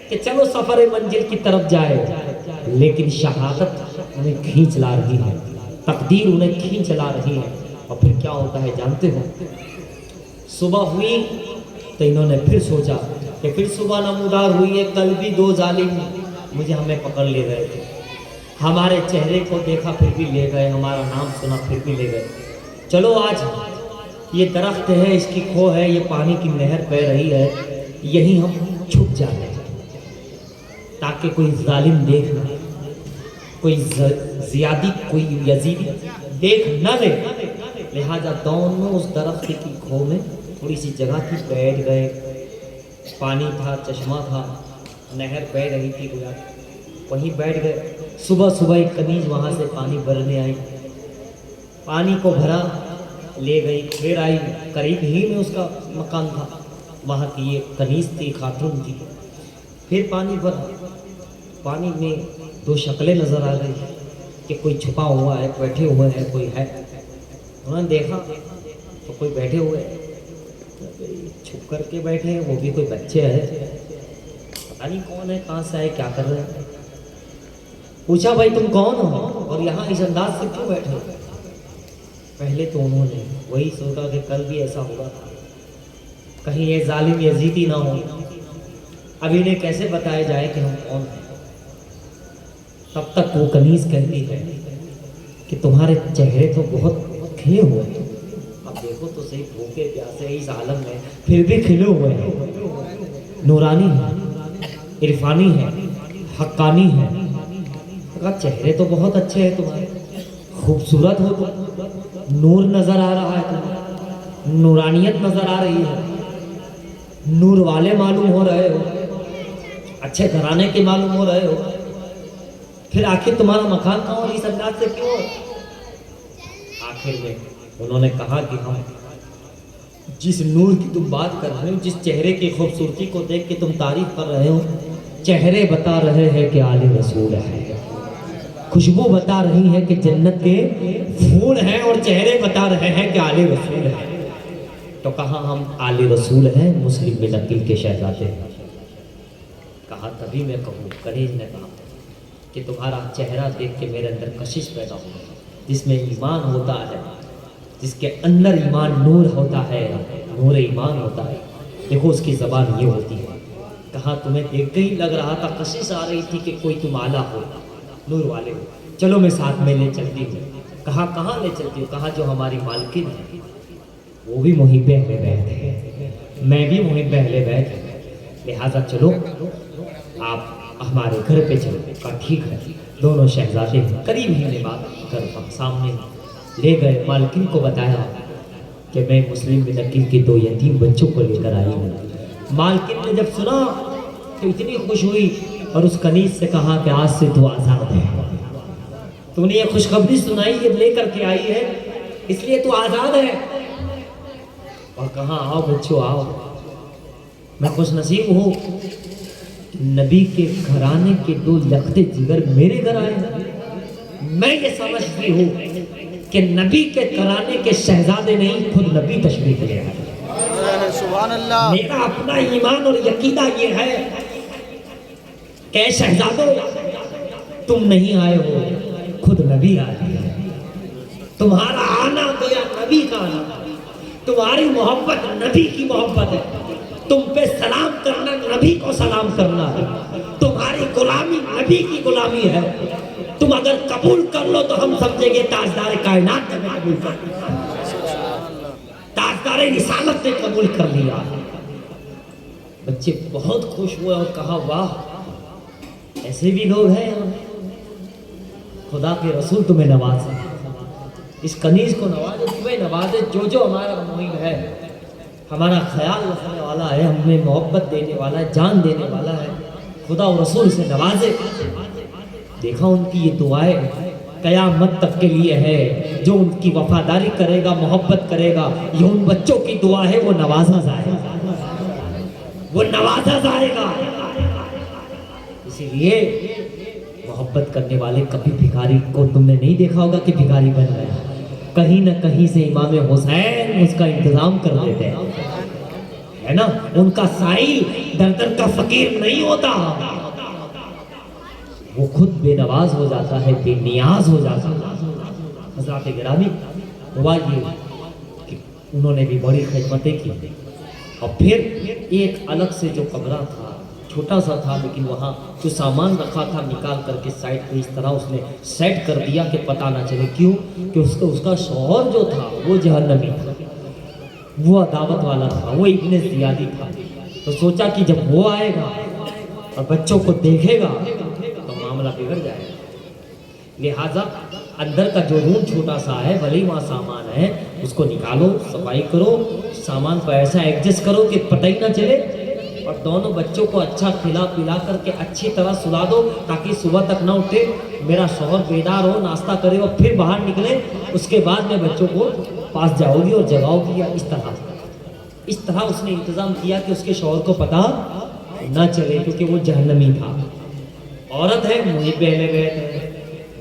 کہ چلو سفر منزل کی طرف جائے، لیکن شہادت انہیں کھینچ لا رہی ہے، تقدیر انہیں کھینچ لا رہی ہے۔ اور پھر کیا ہوتا ہے جانتے ہو؟ صبح ہوئی تو انہوں نے پھر سوچا کہ پھر صبح نمودار ہوئی ہے، کل بھی دو ظالم ہمیں پکڑ لے گئے تھے، ہمارے چہرے کو دیکھا پھر بھی لے گئے، ہمارا نام سنا پھر بھی لے گئے، چلو آج یہ درخت ہے، اس کی کھو ہے، یہ پانی کی نہر بہ رہی ہے، یہیں ہم چھپ جاتے ہیں تاکہ کوئی ظالم دیکھ نہ، کوئی زیادی، کوئی یزیدی دیکھ نہ لے۔ لہٰذا دونوں اس درخت کی کھو میں تھوڑی سی جگہ تھی، بیٹھ گئے، پانی تھا، چشمہ تھا، نہر بہ رہی تھی، گویا وہیں بیٹھ گئے۔ صبح صبح ایک کنیز وہاں سے پانی بھرنے آئی، پانی کو بھرا لے گئی، پھر آئی، قریب ہی میں اس کا مکان تھا، وہاں کی یہ کنیز تھی، خاتون تھی، پھر پانی بھرا، پانی میں دو شکلیں نظر آ گئی کہ کوئی چھپا ہوا ہے، بیٹھے ہوئے ہیں، کوئی ہے۔ انہوں نے دیکھا تو کوئی بیٹھے ہوئے ہیں، چھپ کر کے بیٹھے ہیں، وہ بھی کوئی بچے ہیں، پتہ نہیں کون ہے، کہاں سے آئے، کیا کر رہے ہیں۔ پوچھا بھائی تم کون ہو اور یہاں اس انداز سے کیوں بیٹھے ہو؟ پہلے تو انہوں نے وہی سوچا کہ کل بھی ایسا ہوگا تھا، کہیں یہ ظالم یزیدی نہ ہو، اب انہیں کیسے بتایا جائے کہ ہم کون ہیں۔ تب تک وہ کنیز کہتی ہے کہ تمہارے چہرے تو بہت کھلے ہوئے ہیں، اب دیکھو تو صحیح، بھوکے پیاسے اس عالم میں پھر بھی کھلے ہوئے ہیں، نورانی ہے، عرفانی ہے، حقانی ہے۔ کہا چہرے تو بہت اچھے ہیں تمہارے، خوبصورت ہو، تم نور نظر آ رہا ہے، تمہیں نورانیت نظر آ رہی ہے، نور والے معلوم ہو رہے ہو، اچھے گھرانے کے معلوم ہو رہے ہو، پھر آخر تمہارا مکان کہاں اور اس انداز سے کیوں؟ آخر میں انہوں نے کہا کہ ہم جس نور کی تم بات کر رہے ہو، جس چہرے کی خوبصورتی کو دیکھ کے تم تعریف کر رہے ہو، چہرے بتا رہے ہیں کہ آل رسول ہے، خوشبو بتا رہی ہے کہ جنت کے پھول ہیں، اور چہرے بتا رہے ہیں کہ آل رسول ہے۔ تو کہا ہم آل رسول ہیں، مسلم بن عقیل کے شہزادے ہیں۔ کہا تبھی میں کہوں، کنیز نے کہا کہ تمہارا چہرہ دیکھ کے میرے اندر کشش پیدا ہو، جس میں ایمان ہوتا ہے، جس کے اندر ایمان نور ہوتا ہے، نور ایمان ہوتا ہے، دیکھو اس کی زبان یہ ہوتی ہے۔ کہا تمہیں دیکھ کے ہی لگ رہا تھا، کشش آ رہی تھی کہ کوئی تم آلہ ہو، نور والے ہو، چلو میں ساتھ میں لے چلتی ہوں۔ کہا کہاں لے چلتی ہوں؟ کہا جو ہماری مالکن ہے وہ بھی محب اہل بیت ہے، میں بھی محب اہل بیت ہے، لہٰذا چلو آپ ہمارے گھر پہ چلو۔ کہا ٹھیک ہے۔ دونوں شہزادے قریب ہی میں بات کر سامنے لے گئے، مالکن کو بتایا کہ میں مسلم بن عقیل کے 2 یتیم بچوں کو لے کر آئی ہوں۔ مالکن نے جب سنا تو اتنی خوش ہوئی اور اس کنیز سے کہا کہ آج سے تو آزاد ہے، تو نے یہ خوشخبری سنائی، یہ لے کر کے آئی ہے، اس لیے تو آزاد ہے۔ اور کہا آؤ بچوں آؤ، میں خوش نصیب ہوں نبی کے گھرانے کے 2 لختے جگر میرے گھر آئے ہیں۔ میں یہ سمجھتی ہوں کہ نبی کے گھرانے کے شہزادے نہیں، خود نبی تشریف لے آئے۔ سبحان اللہ۔ میرا اپنا ایمان اور یقینہ یہ ہے کہ اے شہزادو، تم نہیں آئے ہو، خود نبی آئے ہیں۔ تمہارا آنا گویا نبی کا آنا، تمہاری محبت نبی کی محبت ہے، تم پہ سلام کرنا نبی کو سلام کرنا ہے، تمہاری غلامی نبی کی غلامی ہے۔ تم اگر قبول کر لو تو ہم سمجھیں گے تاجدار کائنات نے قبول کر لیا، تاجدار رسالت نے قبول کر لیا۔ بچے بہت خوش ہوئے اور کہا واہ، ایسے بھی لوگ ہیں، خدا کے رسول تمہیں نوازے، اس کنیز کو نوازے، تمہیں نوازے، جو ہمارا معین ہے، ہمارا خیال رکھنے والا ہے، ہمیں محبت دینے والا ہے، جان دینے والا ہے، خدا و رسول سے نوازے۔ دیکھا ان کی یہ دعائیں قیامت تک کے لیے ہے، جو ان کی وفاداری کرے گا، محبت کرے گا، یہ ان بچوں کی دعا ہے، وہ نوازا جائے گا، وہ نوازا جائے گا۔ اسی لیے محبت کرنے والے کبھی بھکاری کو تم نے نہیں دیکھا ہوگا کہ بھکاری بن گیا، کہیں نہ کہیں سے امام حسین اس کا انتظام کر دیتے ہیں، ہے نا؟ ان کا سائل در در کا فقیر نہیں ہوتا، وہ خود بے نواز ہو جاتا ہے، بے نیاز ہو جاتا ہے۔ حضرات گرامی، ہوا یہ کہ انہوں نے بھی بڑی خدمتیں کی، اور پھر ایک الگ سے جو کمرہ تھا، چھوٹا سا تھا لیکن وہاں جو سامان رکھا تھا نکال کر کے سائڈ پہ اس طرح اس نے سیٹ کر دیا کہ پتہ نہ چلے۔ کیوں کہ اس کا شوہر جو تھا وہ جہنمی تھا، وہ عداوت والا تھا، وہ ابن زیادی تھا، تو سوچا کہ جب وہ آئے گا اور بچوں کو دیکھے گا تو معاملہ بگڑ جائے گا، لہٰذا اندر کا جو روم چھوٹا سا ہے ولی وہاں سامان ہے، اس کو نکالو، صفائی کرو، سامان کو ایسا ایڈجسٹ کرو کہ پتہ ہی نہ چلے، اور دونوں بچوں کو اچھا کھلا پلا کر کے اچھی طرح سلا دو تاکہ صبح تک نہ اٹھے، میرا شوہر بیدار ہو، ناشتہ کرے اور پھر باہر نکلے، اس کے بعد میں بچوں کو پاس جاؤ گی اور جگاؤ گی۔ اس طرح اس نے انتظام کیا کہ اس کے شوہر کو پتہ نہ چلے، کیونکہ وہ جہنمی تھا۔ عورت ہے محب اہل بیت ہے،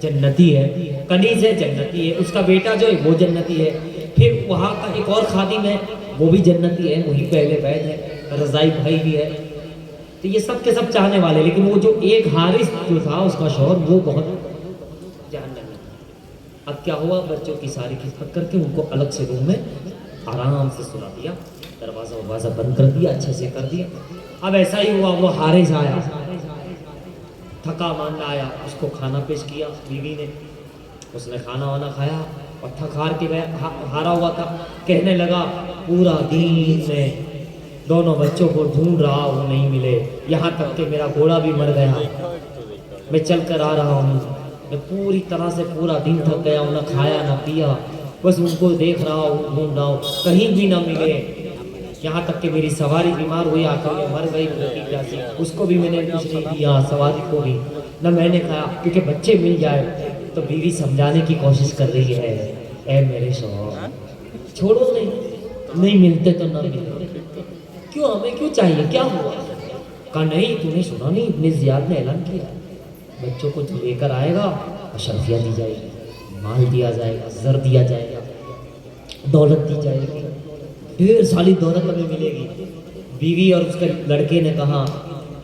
جنتی ہے، کنیز ہے جنتی ہے، اس کا بیٹا جو ہے وہ جنتی ہے، پھر وہاں کا ایک اور خادم ہے وہ بھی جنتی ہے، محب اہل بیت ہے، رضائی بھائی بھی ہے، تو یہ سب کے سب چاہنے والے، لیکن وہ جو ایک حارث جو تھا اس کا شوہر وہ بہت جہنمی۔ اب کیا ہوا، بچوں کی ساری خدمت کر کے ان کو الگ سے روم میں آرام سے سلا دیا، دروازہ بند کر دیا، اچھے سے کر دیا۔ اب ایسا ہی ہوا، وہ حارث آیا، تھکا ماندہ آیا، اس کو کھانا پیش کیا بیوی نے، اس نے کھانا وانا کھایا اور تھک ہار کے گیا، ہارا ہوا تھا، کہنے لگا پورا دن میں دونوں بچوں کو ڈھونڈ رہا ہوں، نہیں ملے، یہاں تک کہ میرا گھوڑا بھی مر گیا، میں چل کر آ رہا ہوں، میں پوری طرح سے پورا دن تھک گیا ہوں، نہ کھایا نہ پیا، بس ان کو دیکھ رہا ہوں، ڈھونڈ رہا ہوں، کہیں بھی نہ ملے، یہاں تک کہ میری سواری بیمار ہوئی، آ کر مر گئی، اس کو بھی میں نے کچھ نہیں دیا، سواری کو بھی نہ میں نے کھایا، کیونکہ بچے مل جائے۔ تو بیوی سمجھانے کی کوشش کر رہی ہے، اے میرے شوہر چھوڑو، نہیں ملتے تو نہ ملتے، کیوں، ہمیں کیوں چاہیے، کیا ہوا؟ کہا نہیں تو نے سنا نہیں، ابن زیاد نے اعلان کیا بچوں کو جو لے کر آئے گا اشرفیہ دی جائے گی، مال دیا جائے گا، زر دیا جائے گا، دولت دی جائے گی، ڈھیر ساری دولت ہمیں ملے گی۔ بیوی اور اس کے لڑکے نے کہا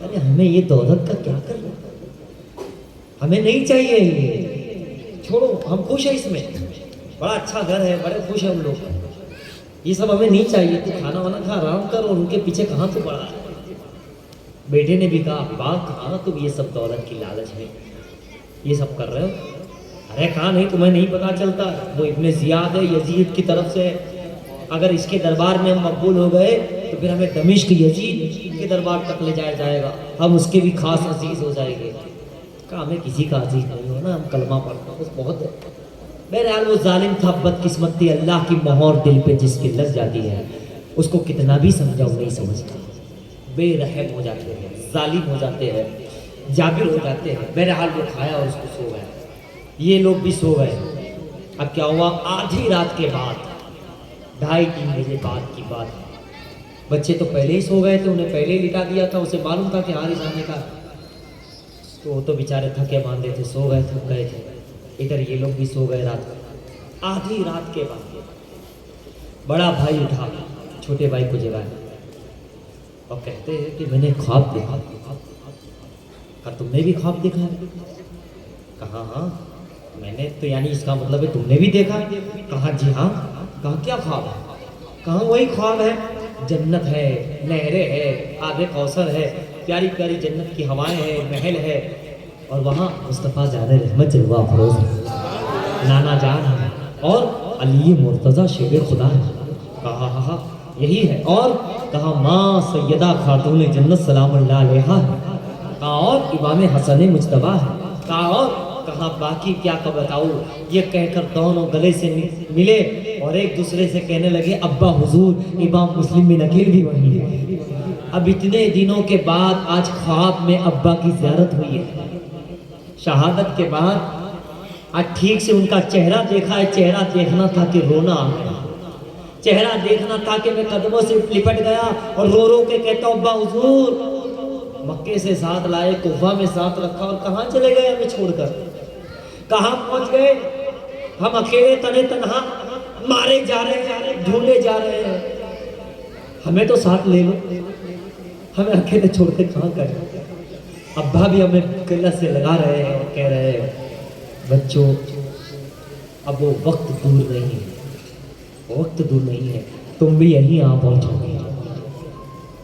ارے ہمیں یہ دولت کا کیا کرنا، ہمیں نہیں چاہیے، یہ چھوڑو، ہم خوش ہیں اس میں، بڑا اچھا گھر ہے، بڑے خوش ہیں ہم لوگ، یہ سب ہمیں نہیں چاہیے، تو کھانا وانا کھا آرام کر، اور ان کے پیچھے کہاں تو پڑا ہے۔ بیٹے نے بھی کہا ابا کہاں تم یہ سب دولت کی لالچ میں یہ سب کر رہے ہو؟ ارے کہاں نہیں، تمہیں نہیں پتا چلتا، وہ ابن زیاد ہے، یزید کی طرف سے، اگر اس کے دربار میں ہم مقبول ہو گئے تو پھر ہمیں دمشق یزید کے دربار تک لے جایا جائے گا، ہم اس کے بھی خاص عزیز ہو جائیں گے۔ کہا ہمیں کسی کا عزیز نہیں ہونا، ہم کلمہ پڑھنا بس بہت ہے۔ بہرحال وہ ظالم تھا، بدقسمت تھی، اللہ کی مہر دل پہ جس کی لگ جاتی ہے اس کو کتنا بھی سمجھاؤ نہیں سمجھتا، بے رحم ہو جاتے ہیں، ظالم ہو جاتے ہیں، جابر ہو جاتے ہیں۔ بہرحال وہ کھایا اور اس کو سو گئے، یہ لوگ بھی سو گئے۔ اب کیا ہوا، آدھی رات کے بعد، 2:30-3 بجے بعد کی بات، بچے تو پہلے ہی سو گئے تھے، انہیں پہلے ہی لٹا دیا تھا، اسے معلوم تھا کہ حارث آنے کا، تو وہ تو بیچارے تھکے ماندے تھے، سو گئے، تھک گئے تھے۔ ادھر یہ لوگ بھی سو گئے رات کو۔ آدھی رات کے بعد بڑا بھائی اٹھا، چھوٹے بھائی کو جگایا اور کہتے ہیں کہ میں نے خواب دیکھا۔ کہا تم نے بھی خواب دیکھا ہے؟ کہا ہاں میں نے، تو یعنی اس کا مطلب ہے تم نے بھی دیکھا؟ کہا جی ہاں۔ کہا کیا خواب ہے؟ کہا وہی خواب ہے، جنت ہے، نہریں ہے، آب کوثر ہے، پیاری پیاری جنت کی ہوائیں ہیں، محل ہے، اور وہاں مصطفیٰ جان رحمت جلوہ افروز ہے، نانا جان ہے، اور علی مرتضیٰ شیر خدا ہے۔ کہا ہاں ہاں یہی ہے، اور کہا ماں سیدہ خاتون جنت سلام اللہ علیہا ہے، کہا اور امام حسن مجتبیٰ ہے، کہا اور کہا باقی کیا کا بتاؤ۔ یہ کہہ کر دونوں گلے سے ملے اور ایک دوسرے سے کہنے لگے ابا حضور امام مسلم بن عقیل بھی وہی ہے۔ اب اتنے دنوں کے بعد آج خواب میں ابا کی زیارت ہوئی ہے، شہادت کے بعد آج ٹھیک سے ان کا چہرہ دیکھا ہے، چہرہ دیکھنا تھا کہ رونا آ گیا، چہرہ دیکھنا تھا کہ میں قدموں سے لپٹ گیا اور رو رو کے کہتا ہوں ابا حضور، مکے سے ساتھ لائے، کوفہ میں ساتھ رکھا، اور کہاں چلے گئے ہمیں چھوڑ کر، کہاں پہنچ گئے، ہم اکیلے تنے تنہا مارے جا رہے ہیں، ڈھونڈے جا رہے ہیں، ہمیں تو ساتھ لے لو، ہمیں اکیلے چھوڑ کے کہاں کریں۔ ابا بھی ہمیں قلت سے لگا رہے ہیں اور کہہ رہے ہیں بچوں اب وہ وقت دور نہیں ہے، وقت دور نہیں ہے، تم بھی یہیں آ پہنچو گے،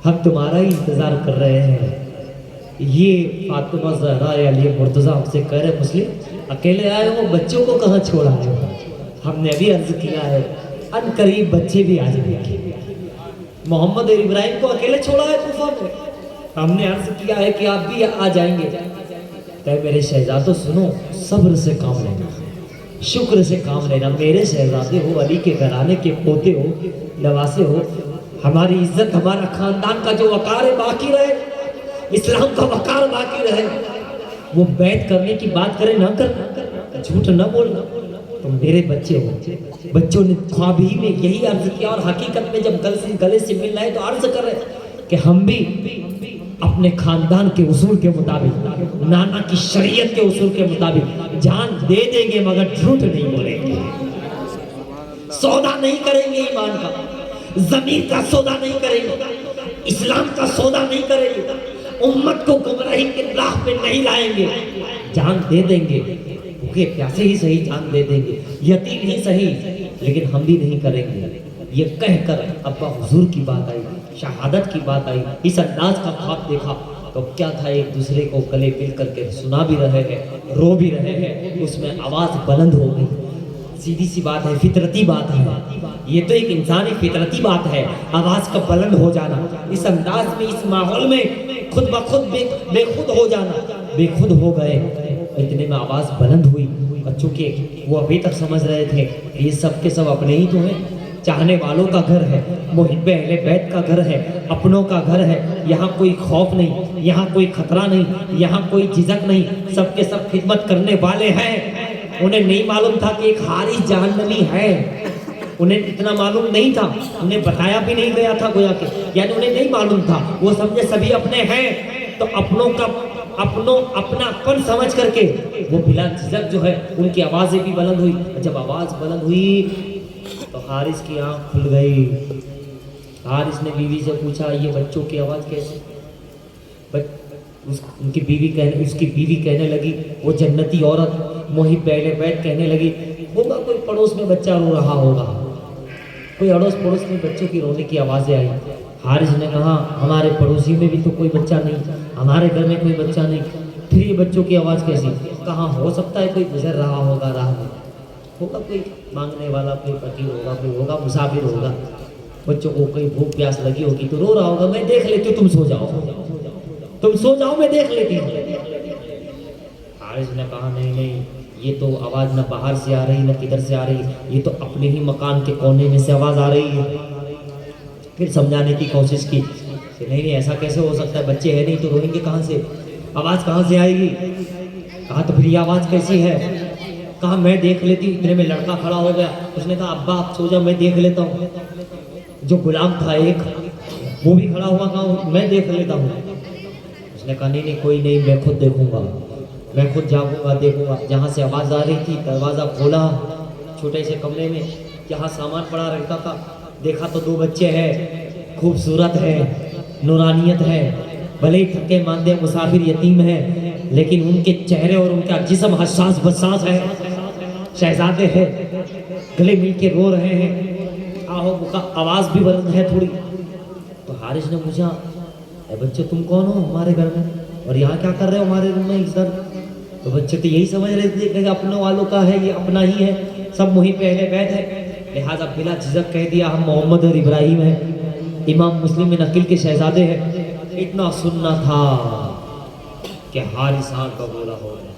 ہم تمہارا ہی انتظار کر رہے ہیں۔ یہ فاطمہ زہرا علی مرتضیٰ ہم سے کہہ رہے مسلم اکیلے آئے ہو، بچوں کو کہاں چھوڑا ہے؟ ہم نے ابھی عرض کیا ہے ان قریب بچے بھی آ جائیں گے، محمد اور ابراہیم کو اکیلے چھوڑا ہے کوفہ میں، ہم نے عرض کیا ہے کہ آپ بھی آ جائیں گے۔ کہ میرے شہزادوں سنو، صبر سے کام لینا، شکر سے کام لینا، میرے شہزادے ہو، علی کے گھرانے کے پوتے ہو، نواسے ہو، ہماری عزت، ہمارا خاندان کا جو وقار ہے باقی رہے، اسلام کا وقار باقی رہے، وہ بیعت کرنے کی بات کرے نہ کرنا، جھوٹ نہ بولنا، تم میرے بچے ہو۔ بچوں نے خواب ہی میں یہی عرض کیا، اور حقیقت میں جب گلے سے مل رہے تو عرض کر رہے کہ ہم بھی اپنے خاندان کے اصول کے مطابق، نانا کی شریعت کے اصول کے مطابق جان دے دیں گے، مگر جھوٹ نہیں بولیں گے، سودا نہیں کریں گے، ایمان کا، زمین کا سودا نہیں کریں گے، اسلام کا سودا نہیں کریں گے، امت کو گمراہی کے راہ پہ نہیں لائیں گے، جان دے دیں گے، بھوکے پیاسے ہی صحیح جان دے دیں گے، یتیم ہی صحیح، لیکن ہم بھی نہیں کریں گے۔ یہ کہہ کر ابا حضور کی بات آئی، شہادت کی بات آئی، اس انداز کا خواب دیکھا تو کیا تھا، ایک دوسرے کو گلے مل کر کے سنا بھی رہے ہیں، رو بھی رہے ہیں، اس میں آواز بلند ہو گئی۔ سیدھی سی بات ہے، فطرتی بات ہے، یہ تو ایک انسانی فطرتی بات ہے، آواز کا بلند ہو جانا، اس انداز میں، اس ماحول میں خود بخود بے خود ہو جانا، بے خود ہو گئے۔ اتنے میں آواز بلند ہوئی، اور چونکہ وہ ابھی تک سمجھ رہے تھے کہ یہ سب کے سب اپنے ہی تو ہیں، چاہنے والوں کا گھر ہے، محب اہل بیت کا گھر ہے، اپنوں کا گھر ہے، یہاں کوئی خوف نہیں، یہاں کوئی خطرہ نہیں، یہاں کوئی جھجک نہیں، سب کے سب خدمت کرنے والے ہیں۔ انہیں نہیں معلوم تھا کہ ایک حارث جہنمی ہے، انہیں اتنا معلوم نہیں تھا، انہیں بتایا بھی نہیں گیا تھا گویا کہ، یعنی انہیں نہیں معلوم تھا، وہ سمجھے سبھی اپنے ہیں، تو اپنا پن سمجھ کر کے وہ بلا جھجک جو ہے ان کی آوازیں بھی بلند ہوئی. جب آواز بلند ہوئی تو حارث کی آنکھ کھل گئی. حارث نے بیوی سے پوچھا یہ بچوں کی آواز کیسے؟ اس کی بیوی کہنے لگی، وہ جنتی عورت محب اہل بیت کہنے لگی، ہوگا کوئی پڑوس میں بچہ رو رہا ہوگا، کوئی اڑوس پڑوس میں بچوں کی رونے کی آوازیں آئی. حارث نے کہا ہمارے پڑوسی میں بھی تو کوئی بچہ نہیں، ہمارے گھر میں کوئی بچہ نہیں، پھر یہ بچوں کی آواز کیسی؟ کہاں ہو سکتا ہے کوئی گزر رہا ہوگا راہ میں، ہوگا کوئی مانگنے والا، کوئی فقیر ہوگا، کوئی ہوگا مسافر ہوگا، بچوں کو کوئی بھوک پیاس لگی ہوگی تو رو رہا ہوگا، میں دیکھ لیتی ہوں، تم سو جاؤ میں دیکھ لیتی ہوں. حارث نے کہا نہیں، یہ تو آواز نہ باہر سے آ رہی نہ کدھر سے آ رہی، یہ تو اپنے ہی مکان کے کونے میں سے آواز آ رہی ہے. پھر سمجھانے کی کوشش کی کہ نہیں ایسا کیسے ہو سکتا ہے، بچے ہیں نہیں تو روئیں گے کہاں سے، آواز کہاں سے آئے گی؟ کہا تو پھر یہ آواز کیسی ہے؟ کہا میں دیکھ لیتی ہوں. اتنے میں لڑکا کھڑا ہو گیا، اس نے کہا ابا آپ سو جاؤ میں دیکھ لیتا ہوں. جو غلام تھا ایک وہ بھی کھڑا ہوا، کہا میں دیکھ لیتا ہوں. اس نے کہا نہیں کوئی نہیں، میں خود دیکھوں گا، میں خود جاؤں گا دیکھوں گا. جہاں سے آواز آ رہی تھی دروازہ کھولا، چھوٹے سے کمرے میں جہاں سامان پڑا رہتا تھا، دیکھا تو دو بچے ہیں، خوبصورت ہے، نورانیت ہے، بھلے ہی تھکے ماندے مسافر یتیم ہیں، لیکن ان کے چہرے اور ان کا جسم حساس بساس ہے. شہزادے ہیں، گلے مل کے رو رہے ہیں، آہو کا آواز بھی بلند ہے تھوڑی. تو حارث نے پوچھا اے بچے تم کون ہو ہمارے گھر میں، اور یہاں کیا کر رہے ہو ہمارے روم میں ادھر؟ تو بچے تو یہی سمجھ رہے تھے کہ اپنے والوں کا ہے، یہ اپنا ہی ہے، سب محب اہل بیت ہے. لہٰذا بلا جھجک کہہ دیا ہم محمد اور ابراہیم ہیں، امام مسلم میں نقل کے شہزادے ہیں. اتنا سننا تھا کہ حارث آنکھ کا گولا ہو گیا،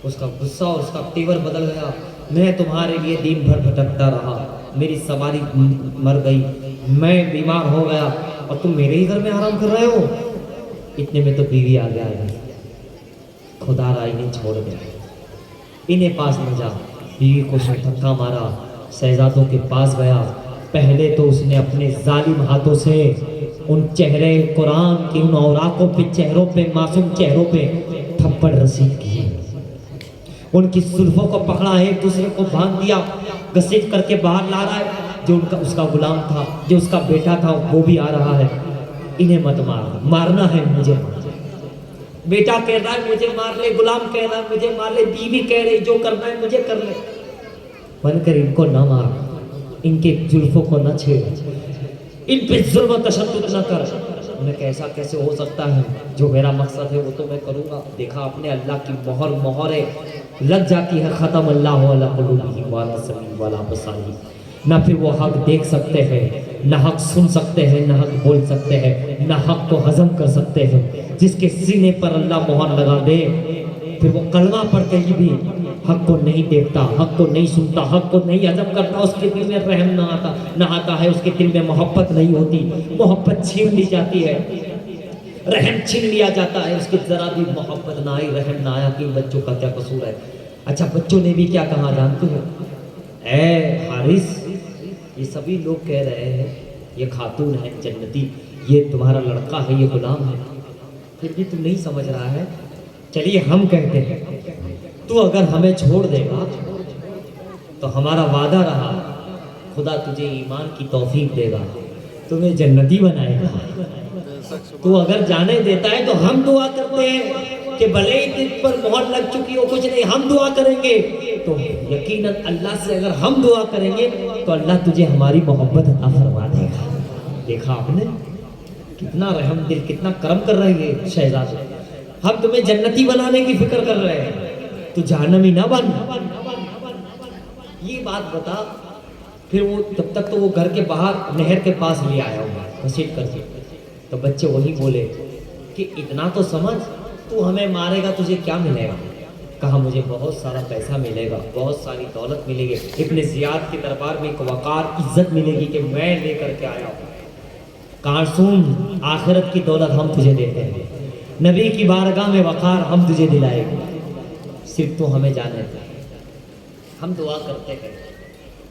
اس کا غصہ اور اس کا تیور بدل گیا. میں تمہارے لیے دن بھر بھٹکتا رہا، میری سواری مر گئی، میں بیمار ہو گیا اور تم میرے ہی گھر میں آرام کر رہے ہو. اتنے میں تو بیوی آ گیا، خدا را انہیں چھوڑ دے، انہیں پاس نہ جا. بیوی کو دھکا مارا، شہزادوں کے پاس گیا. پہلے تو اس نے اپنے ظالم ہاتھوں سے ان چہرے قرآن کی ان اوراقوں پہ، چہروں پہ، معصوم چہروں پہ تھپڑ رسید کیے. ان کی زلفوں کو پکڑا، ایک دوسرے کو باندھ دیا، گھسیٹ کر کے باہر لا رہا ہے. جو اس کا غلام تھا، جو اس کا بیٹا تھا وہ بھی آ رہا ہے. انہیں مت مارنا ہے مجھے. بیٹا کہہ رہا ہے مجھے مار لے، غلام کہہ رہا ہے مجھے مار لے، بیوی کہہ رہی جو کرنا ہے مجھے کر لے. بن کر ان کو نہ مار، ان کے زلفوں کو نہ چھیڑ، ان پہ ظلم و تشدد نہ کر. انہیں کیسا کیسے ہو سکتا ہے، جو میرا مقصد ہے وہ تو میں کروں گا. دیکھا اپنے اللہ کی مہریں لگ جاتی ہے. ختم اللہ علی قلوبہم وعلی سمعہم وعلی ابصارہم. نہ پھر وہ حق دیکھ سکتے ہیں، نہ حق سن سکتے ہیں، نہ حق بول سکتے ہیں، نہ حق کو ہضم کر سکتے ہیں. جس کے سینے پر اللہ مہر لگا دے، پھر وہ کلمہ پڑھ کے بھی حق کو نہیں دیکھتا، حق کو نہیں سنتا، حق کو نہیں ہضم کرتا. اس کے دل میں رحم نہ آتا ہے، اس کے دل میں محبت نہیں ہوتی، محبت چھین لی جاتی ہے، رحم چھین لیا جاتا ہے. اس کی ذرا بھی محبت نہ آئی، رحم نہ آیا کہ بچوں کا کیا قصور ہے. اچھا بچوں نے بھی کیا کہا جانتے ہو؟ اے حارث، یہ سبھی لوگ کہہ رہے ہیں یہ خاتون ہے جنتی، یہ تمہارا لڑکا ہے، یہ غلام ہے، پھر بھی تم نہیں سمجھ رہا ہے. چلیے ہم کہتے ہیں تو اگر ہمیں چھوڑ دے گا تو ہمارا وعدہ رہا، خدا تجھے ایمان کی توفیق دے گا، تمہیں جنتی بنائے گا. تو اگر جانے دیتا ہے تو ہم دعا کرتے ہیں کہ بھلے ہی دل پر مہر لگ چکی ہو کچھ نہیں، ہم دعا کریں گے. تو یقیناً اللہ سے اگر ہم دعا کریں گے تو اللہ تجھے ہماری محبت عطا فرما دے گا. دیکھا آپ نے کتنا رحم دل، کتنا کرم کر رہے ہیں شہزادے. ہم تمہیں جنتی بنانے کی فکر کر رہے ہیں، تو جہنمی نہ بن. یہ بات بتا. پھر وہ تب تک تو وہ گھر کے باہر نہر کے پاس لے آیا ہوگا گھسیٹ کر کے. تو بچے وہی بولے کہ اتنا تو سمجھ، تو ہمیں مارے گا تجھے کیا ملے گا؟ کہا مجھے بہت سارا پیسہ ملے گا، بہت ساری دولت ملے گی، ابن زیاد کے دربار میں ایک وقار عزت ملے گی کہ میں لے کر کے آیا ہوں. کارسوم آخرت کی دولت ہم تجھے دیتے ہیں، نبی کی بارگاہ میں وقار ہم تجھے دلائے گے، صرف تو ہمیں جانے دے. ہم دعا کرتے ہیں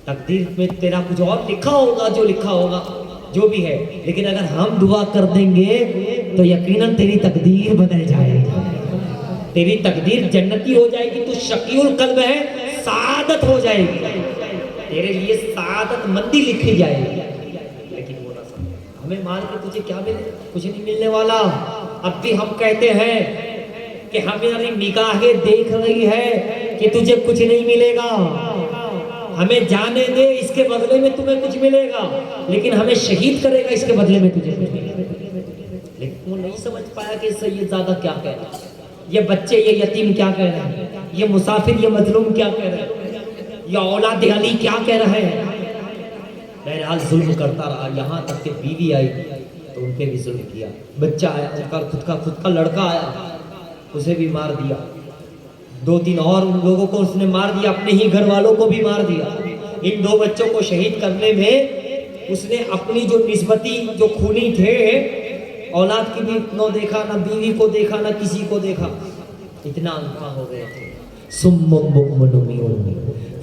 تقدیر میں تیرا کچھ اور لکھا ہوگا، جو لکھا ہوگا جو بھی ہے، لیکن اگر ہم دعا کر دیں گے تو یقیناً تیری تقدیر بدل جائے گی، تیری تقدیر جنتی ہو جائے گی، تو شقی القلب ہے، سعادت ہو جائے گی، تیرے لیے سعادت مندی لکھی جائے گی۔ لیکن وہ نہ سمجھے، ہمیں مال کے تجھے کیا ملے؟ کچھ نہیں ملنے والا۔ اب بھی ہم کہتے ہیں کہ ہماری نگاہیں دیکھ رہی ہے کہ تجھے کچھ نہیں ملے گا، ہمیں جانے دے، اس کے بدلے میں تمہیں کچھ ملے گا، لیکن ہمیں شہید کرے گا، اس کے بدلے میں تجھے کچھ ملے گا۔ لیکن وہ نہیں سمجھ پایا کہ سید زادہ کیا کہہ رہا ہے، یہ بچے، یہ یتیم کیا کہہ رہے ہیں، یہ مسافر، یہ مظلوم کیا کہہ رہے ہیں، یہ اولاد علی کیا کہہ رہے ہیں۔ بہرحال ظلم کرتا رہا، یہاں تک کہ بیوی آئی تو ان پہ بھی ظلم کیا، بچہ آیا، ان کا خود کا لڑکا آیا، اسے بھی مار دیا، 2-3 اور ان لوگوں کو اس نے مار دیا، اپنے ہی گھر والوں کو بھی مار دیا۔ ان 2 بچوں کو شہید کرنے میں اس نے اپنی جو نسبتی جو خونی تھے اولاد کی بھی نہ دیکھا، نہ بیوی کو دیکھا، نہ کسی کو دیکھا، اتنا اندھا ہو گئے تھے۔ سم بکم عمی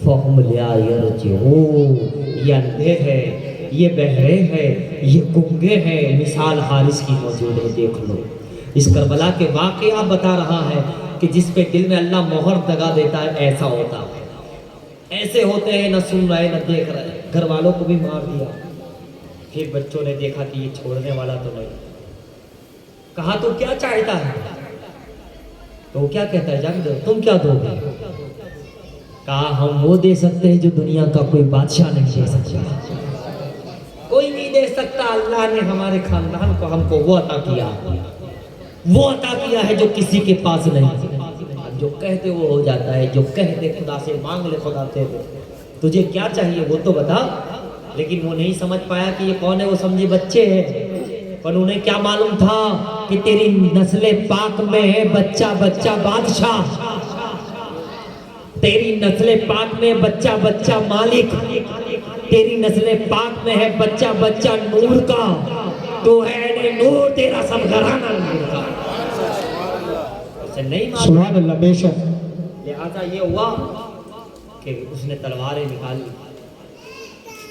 فہم لا یرجعون، یہ اندھے ہیں، یہ بہرے ہیں، یہ گنگے ہیں، مثال حارث کی موجود ہے، دیکھ لو۔ اس کربلا کے واقعہ بتا رہا ہے کہ جس پہ دل میں اللہ مہر دگا دیتا ہے ایسا ہوتا ہے، ایسے ہوتے ہیں، نہ سن رہے نہ دیکھ رہے، گھر والوں کو بھی مار دیا۔ پھر بچوں نے دیکھا کہ یہ چھوڑنے والا تو نہیں، کہا تو کیا چاہتا ہے؟ تو وہ کیا کہتا ہے جان دو، تم کیا دو گے؟ کہا ہم وہ دے سکتے ہیں جو دنیا کا کوئی بادشاہ نہیں دے سکتا، کوئی نہیں دے سکتا، اللہ نے ہمارے خاندان کو ہم کو وہ عطا کیا، وہ عطا کیا ہے جو کسی کے پاس نہیں۔ جو کہتے وہ ہو جاتا ہے، جو کہتے خدا سے مانگ لے خدا سے دے، تجھے کیا چاہیے وہ تو بتا۔ لیکن وہ نہیں سمجھ پایا کہ یہ کون ہے، وہ سمجھے بچے ہیں، پر انہیں کیا معلوم تھا کہ تیری نسل پاک میں ہے بچہ بچہ بادشاہ، تیری نسل پاک میں بچہ بچہ مالک، تیری نسل پاک میں ہے بچہ بچہ نور کا، تو ہے نور، تیرا سب گھرانہ نور کا۔ اسے نہیں معلوم، سبحان اللہ، بے شک۔ لہذا یہ ہوا کہ اس نے تلواریں نکالی،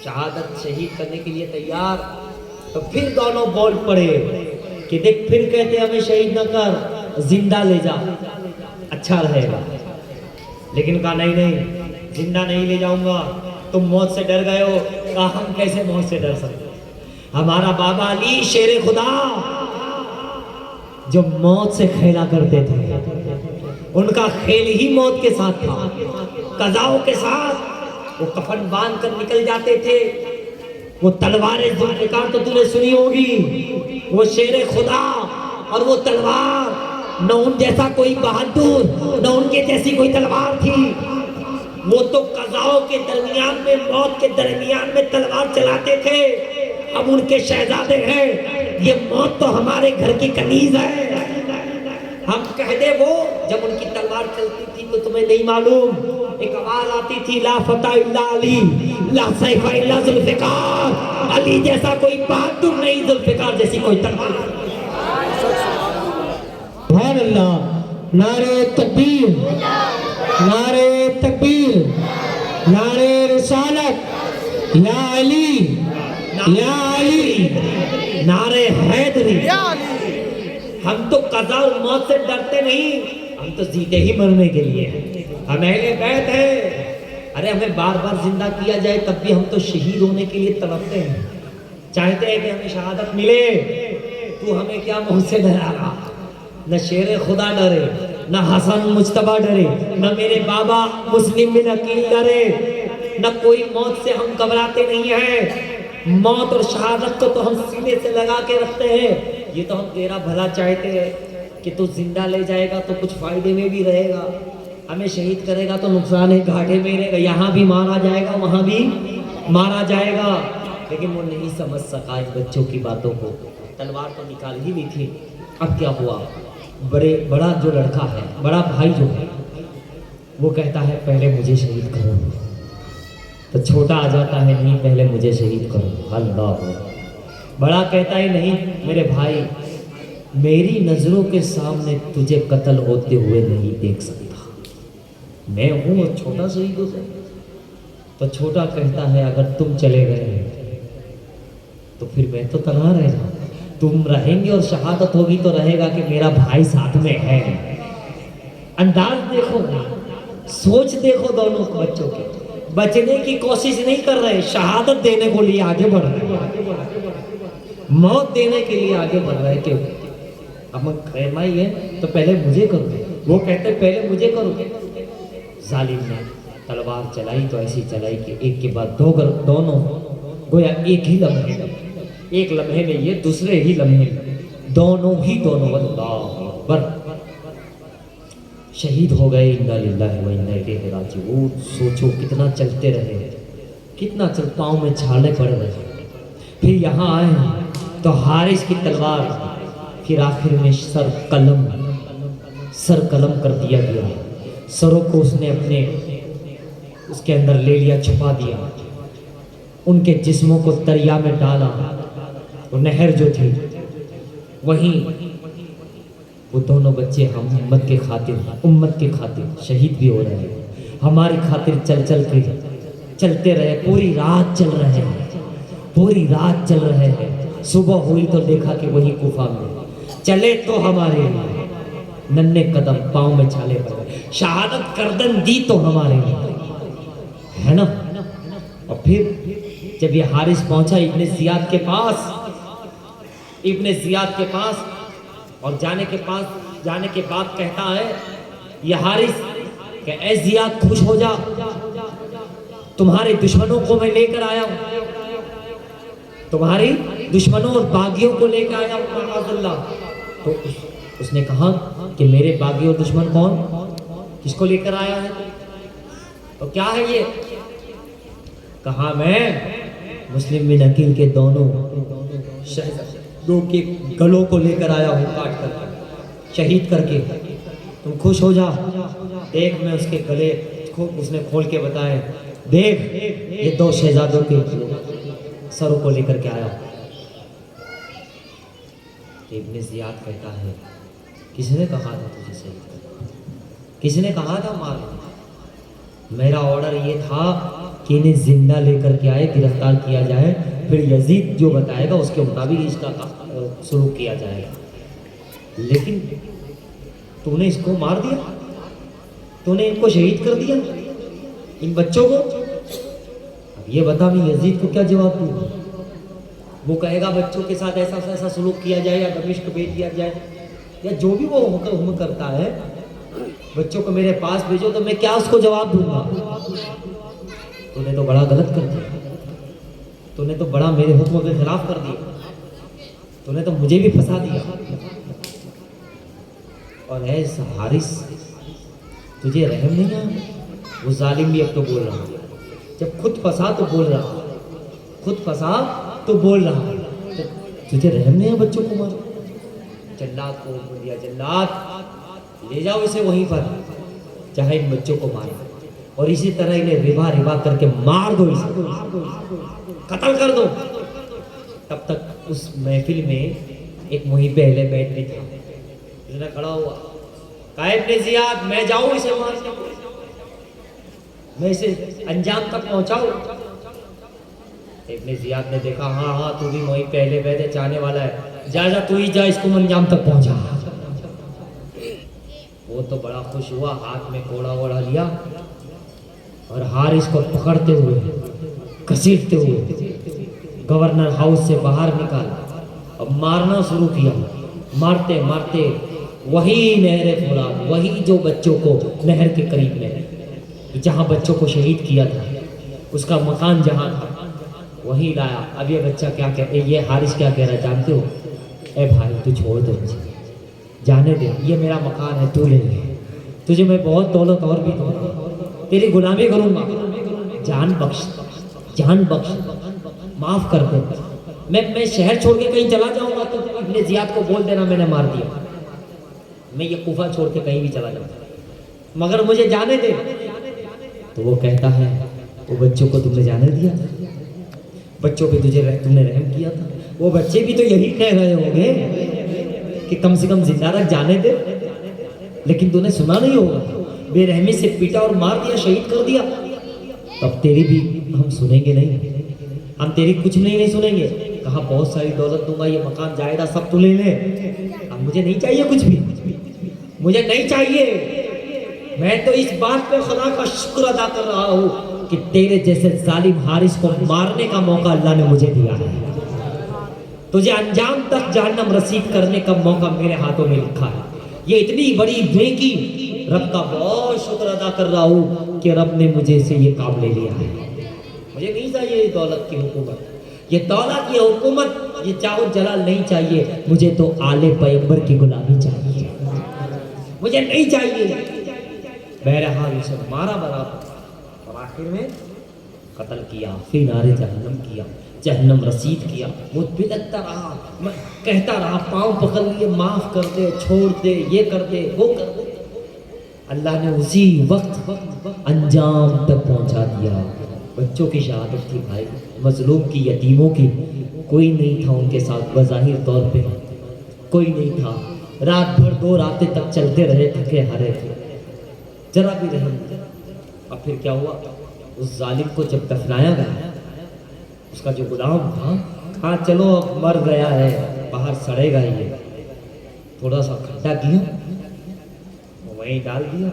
شہادت شہید کرنے کے لیے تیار، تو پھر دونوں بول پڑے کہ دیکھ، پھر کہتے ہمیں شہید نہ کر، زندہ لے جا، اچھا رہے گا۔ لیکن کہا نہیں نہیں، زندہ نہیں لے جاؤں گا، تم موت سے ڈر گئے ہو۔ کہا ہم کیسے موت سے ڈر سکتے، ہمارا بابا علی شیر خدا جو موت سے کھیلا کرتے تھے، ان کا کھیل ہی موت کے ساتھ تھا، قضاؤں کے ساتھ، وہ کفن باندھ کر نکل جاتے تھے، وہ تلوار ذوالفقار تو تم نے سنی ہوگی، وہ شیر خدا اور وہ تلوار، نہ ان جیسا کوئی بہادر، نہ ان کے جیسی کوئی تلوار تھی، وہ تو قضاؤں کے درمیان میں، موت کے درمیان میں تلوار چلاتے تھے۔ اب ان کے شہزادے ہیں، یہ موت تو ہمارے گھر کی کنیز ہے، ہم کہہ دے وہ، جب ان کی تلوار چلتی تھی تو تمہیں نہیں معلوم، ایک آواز آتی تھی، لا فتح الا علی، لا سیف الا ذوالفقار، علی جیسا کوئی بہادر نہیں، ذوالفقار جیسی کوئی تلوار نہیں۔ سبحان اللہ، نعرہ تکبیر، نعرہ تکبیر، نعرہ رسالت، یا علی یا علی، نعرہ حیدری۔ ہم تو قضا اور موت سے ڈرتے نہیں، ہم تو جیتے ہی مرنے کے لیے ہیں، ہم اہل بیت ہیں۔ ارے ہمیں بار بار زندہ کیا جائے تب بھی ہم تو شہید ہونے کے لیے تڑپتے ہیں، چاہتے ہیں کہ ہمیں شہادت ملے۔ تو ہمیں کیا موت سے ڈرا رہا؟ نہ شیر خدا ڈرے، نہ حسن مجتبیٰ ڈرے، نہ میرے بابا مسلم بن عقیل ڈرے، نہ کوئی موت سے ہم گھبراتے نہیں ہیں۔ موت اور شہادت کو تو ہم سینے سے لگا کے رکھتے ہیں، یہ تو ہم تیرا بھلا چاہتے ہیں کہ تو زندہ لے جائے گا تو کچھ فائدے میں بھی رہے گا، ہمیں شہید کرے گا تو نقصان ہے، گھاٹے میں رہے گا، یہاں بھی مارا جائے گا وہاں بھی مارا جائے گا۔ لیکن وہ نہیں سمجھ سکا ان بچوں کی باتوں کو، تلوار تو نکال ہی نہیں تھی۔ اب کیا ہوا، بڑا جو لڑکا ہے، بڑا بھائی جو ہے، وہ کہتا ہے پہلے مجھے شہید کرو، تو چھوٹا آ جاتا ہے نہیں پہلے مجھے شہید کرو۔ اللہ، بڑا کہتا ہے نہیں میرے بھائی، میری نظروں کے سامنے تجھے قتل ہوتے ہوئے نہیں دیکھ سکتا، میں ہوں اور چھوٹا شہید ہو سکتا۔ تو چھوٹا کہتا ہے اگر تم چلے گئے تو پھر میں تو تنہا رہ جاؤں. تم رہیں گے اور شہادت ہوگی تو رہے گا کہ میرا بھائی ساتھ میں ہے. انداز دیکھو, سوچ دیکھو دونوں بچوں کی. بچنے کی کوشش نہیں کر رہے, شہادت دینے کو لیے آگے بڑھ رہے, موت دینے کے لیے آگے بڑھ رہے. کہ اب خیمہ ہی ہے تو پہلے مجھے کرو. وہ کہتے پہلے مجھے کرو. ظالم نے تلوار چلائی تو ایسی چلائی کہ ایک کے بعد دونوں گویا ایک ہی لمحے, ایک لمحے میں یہ, دوسرے ہی لمحے دونوں اللہ اکبر شہید ہو گئے. انا للہ و انا الیہ راجعون. سوچو کتنا چلتے رہے, کتنا پاؤں میں چھالے پڑ رہے. پھر یہاں آئے تو حارث کی تلوار, پھر آخر میں سر قلم کر دیا گیا. سروں کو اس نے اپنے اس کے اندر لے لیا, چھپا دیا. ان کے جسموں کو دریا میں ڈالا. اور نہر جو تھی وہیں وہ دونوں بچے ہم امت کے خاطر شہید بھی ہو رہے ہیں. ہماری خاطر چل کے چلتے رہے. پوری رات چل رہے ہیں. صبح ہوئی تو دیکھا کہ وہی کوفہ میں چلے تو ہمارے لیے, ننھے قدم پاؤں میں چھالے پڑ گئے. شہادت گردن دی تو ہمارے لیے, ہے نا. اور پھر جب یہ حارث پہنچا ابن زیاد کے پاس اور جانے کے بعد کہتا ہے یہ حارث کہ اے زیاد خوش ہو جا, تمہارے دشمنوں کو میں لے کر آیا ہوں, تمہاری دشمنوں اور باغیوں کو لے کر آیا ہوں معاذ اللہ. تو اس نے کہا کہ میرے باغی اور دشمن کون, کس کو لے کر آیا ہے, تو کیا ہے یہ. کہا میں مسلم بن عقیل کے دونوں شہیدوں کے گلوں کو لے کر آیا ہوں, کاٹ کر شہید کر کے. تم خوش ہو جا. دیکھ میں اس کے گلے اس نے کھول کے بتائے, دیکھ یہ دو شہزادوں کے سروں کو لے کر کے آیا. ابن زیاد کہتا ہے کس نے کہا تھا تجھے شہید کرنا, کس نے کہا تھا مار. میرا آرڈر یہ تھا کہ انہیں زندہ لے کر کے آئے, گرفتار کیا جائے, پھر یزید جو بتائے گا اس کے مطابق اس کا سلوک کیا جائے گا. لیکن تو نے اس کو مار دیا, تو نے ان کو شہید کر دیا, ان بچوں کو. اب یہ بتا میں یزید کو کیا جواب دوں. وہ کہے گا بچوں کے ساتھ ایسا سلوک کیا جائے یا دمشق بھیج دیا جائے, یا جو بھی وہ حکم کرتا ہے, بچوں کو میرے پاس بھیجو. تو میں کیا اس کو جواب دوں گا. تو نے تو بڑا غلط کر دیا, تو نے تو بڑا میرے حکموں کے خلاف کر دیا, تو نے تو مجھے بھی پھنسا دیا. اور اے حارث تجھے رحم نہیں آیا. وہ ظالم بھی اب تو بول رہا, جب خود پھنسا تو بول رہا, تجھے رحم نہیں ہے بچوں کو مارو. جلاد کو حکم دیا, جلاد لے جاؤ اسے وہیں پر چاہے ان بچوں کو مارو, اور اسی طرح انہیں ربا کر کے مار دو, اسے قتل کر دو. تب تک اس محفل میں ایک محب اہل بیت بھی تھا. اس نے کھڑا ہوا, کہا ابن زیاد میں جاؤں اسے مار کے, میں اسے انجام تک پہنچاؤں. ابن زیاد نے دیکھا ہاں تو بھی وہیں پہلے بیٹھے چاہنے والا ہے, جا تو ہی جا, اس کو انجام تک پہنچا. وہ تو بڑا خوش ہوا, ہاتھ میں کوڑا ووڑا لیا اور حارث کو پکڑتے ہوئے گھسیٹتے ہوئے گورنر ہاؤس سے باہر نکالا اور مارنا شروع کیا. مارتے مارتے وہی نہر فرات, وہی جو بچوں کو نہر کے قریب میں جہاں بچوں کو شہید کیا تھا, اس کا مکان جہاں تھا وہی لایا. اب یہ بچہ کیا یہ حارث کیا کہہ رہا ہے جانتے ہو, اے بھائی تو چھوڑ دے مجھے, جانے دے, یہ میرا مکان ہے, تو لے لے, تجھے میں بہت دولت اور بھی دوں گا, تیری غلامی کروں گا, جان بخش معاف کر دے. میں شہر چھوڑ کے کہیں چلا جاؤں گا تو ابن زیاد کو بول دینا میں نے مار دیا. میں یہ کوفہ چھوڑ کے کہیں بھی چلا جاؤں مگر مجھے جانے دے. تو وہ کہتا ہے وہ بچوں کو تم نے جانے دیا, بچوں پہ تم نے رحم کیا تھا. وہ بچے بھی تو یہی کہہ رہے ہوں گے کہ کم سے کم زندہ رکھ, جانے دے, لیکن تو نے سنا نہیں ہوگا, بے رحمی سے پیٹا اور مار دیا, شہید کر دیا. تو اب تیری بھی ہم سنیں گے نہیں، ہم تیری کچھ نہیں سنیں گے. کہا بہت ساری دولت دوں گا، یہ مکان جائیداد سب تو لے لے، اب مجھے نہیں چاہیے کچھ بھی، مجھے نہیں چاہیے. میں تو اس بات پہ خدا کا شکر ادا کر رہا ہوں کہ تیرے جیسے ظالم حارث کو مارنے کا موقع اللہ نے مجھے دیا ہے، تجھے انجام تک جہنم رسید کرنے کا موقع میرے ہاتھوں میں لکھا ہے. یہ اتنی بڑی نیکی، رب کا بہت شکر ادا کر رہا ہوں کہ رب نے مجھے سے یہ کام لے لیا ہے. مجھے نہیں چاہیے یہ دولت کی حکومت، یہ دولت، یہ حکومت، یہ جاہ و جلال نہیں چاہیے. مجھے تو آل پیغمبر کی غلامی چاہیے، مجھے نہیں چاہیے. بہرحال اسے مارا برابر اور آخر میں قتل کیا، پھر نارے جہنم کیا، جہنم رسید کیا. وہ بلکتا رہا، میں کہتا رہا، پاؤں پکڑ لیے، معاف کر دے، چھوڑ دے، یہ کر دے، وہ کر دے. اللہ نے اسی وقت انجام تک پہنچا دیا. بچوں کی شہادت تھی بھائی، مظلوم کی، یتیموں کی، کوئی نہیں تھا ان کے ساتھ. بظاہر طور پہ کوئی نہیں تھا. رات بھر 2 راتیں تک چلتے رہے، تھکے ہارے تھے، ذرا بھی رحم نہیں. اب پھر کیا ہوا؟ اس ظالم کو جب دفنایا گیا، اس کا جو غلام تھا کہا چلو اب مر گیا ہے، باہر سڑے گا یہ، تھوڑا سا کھڈا کیا، وہیں ڈال دیا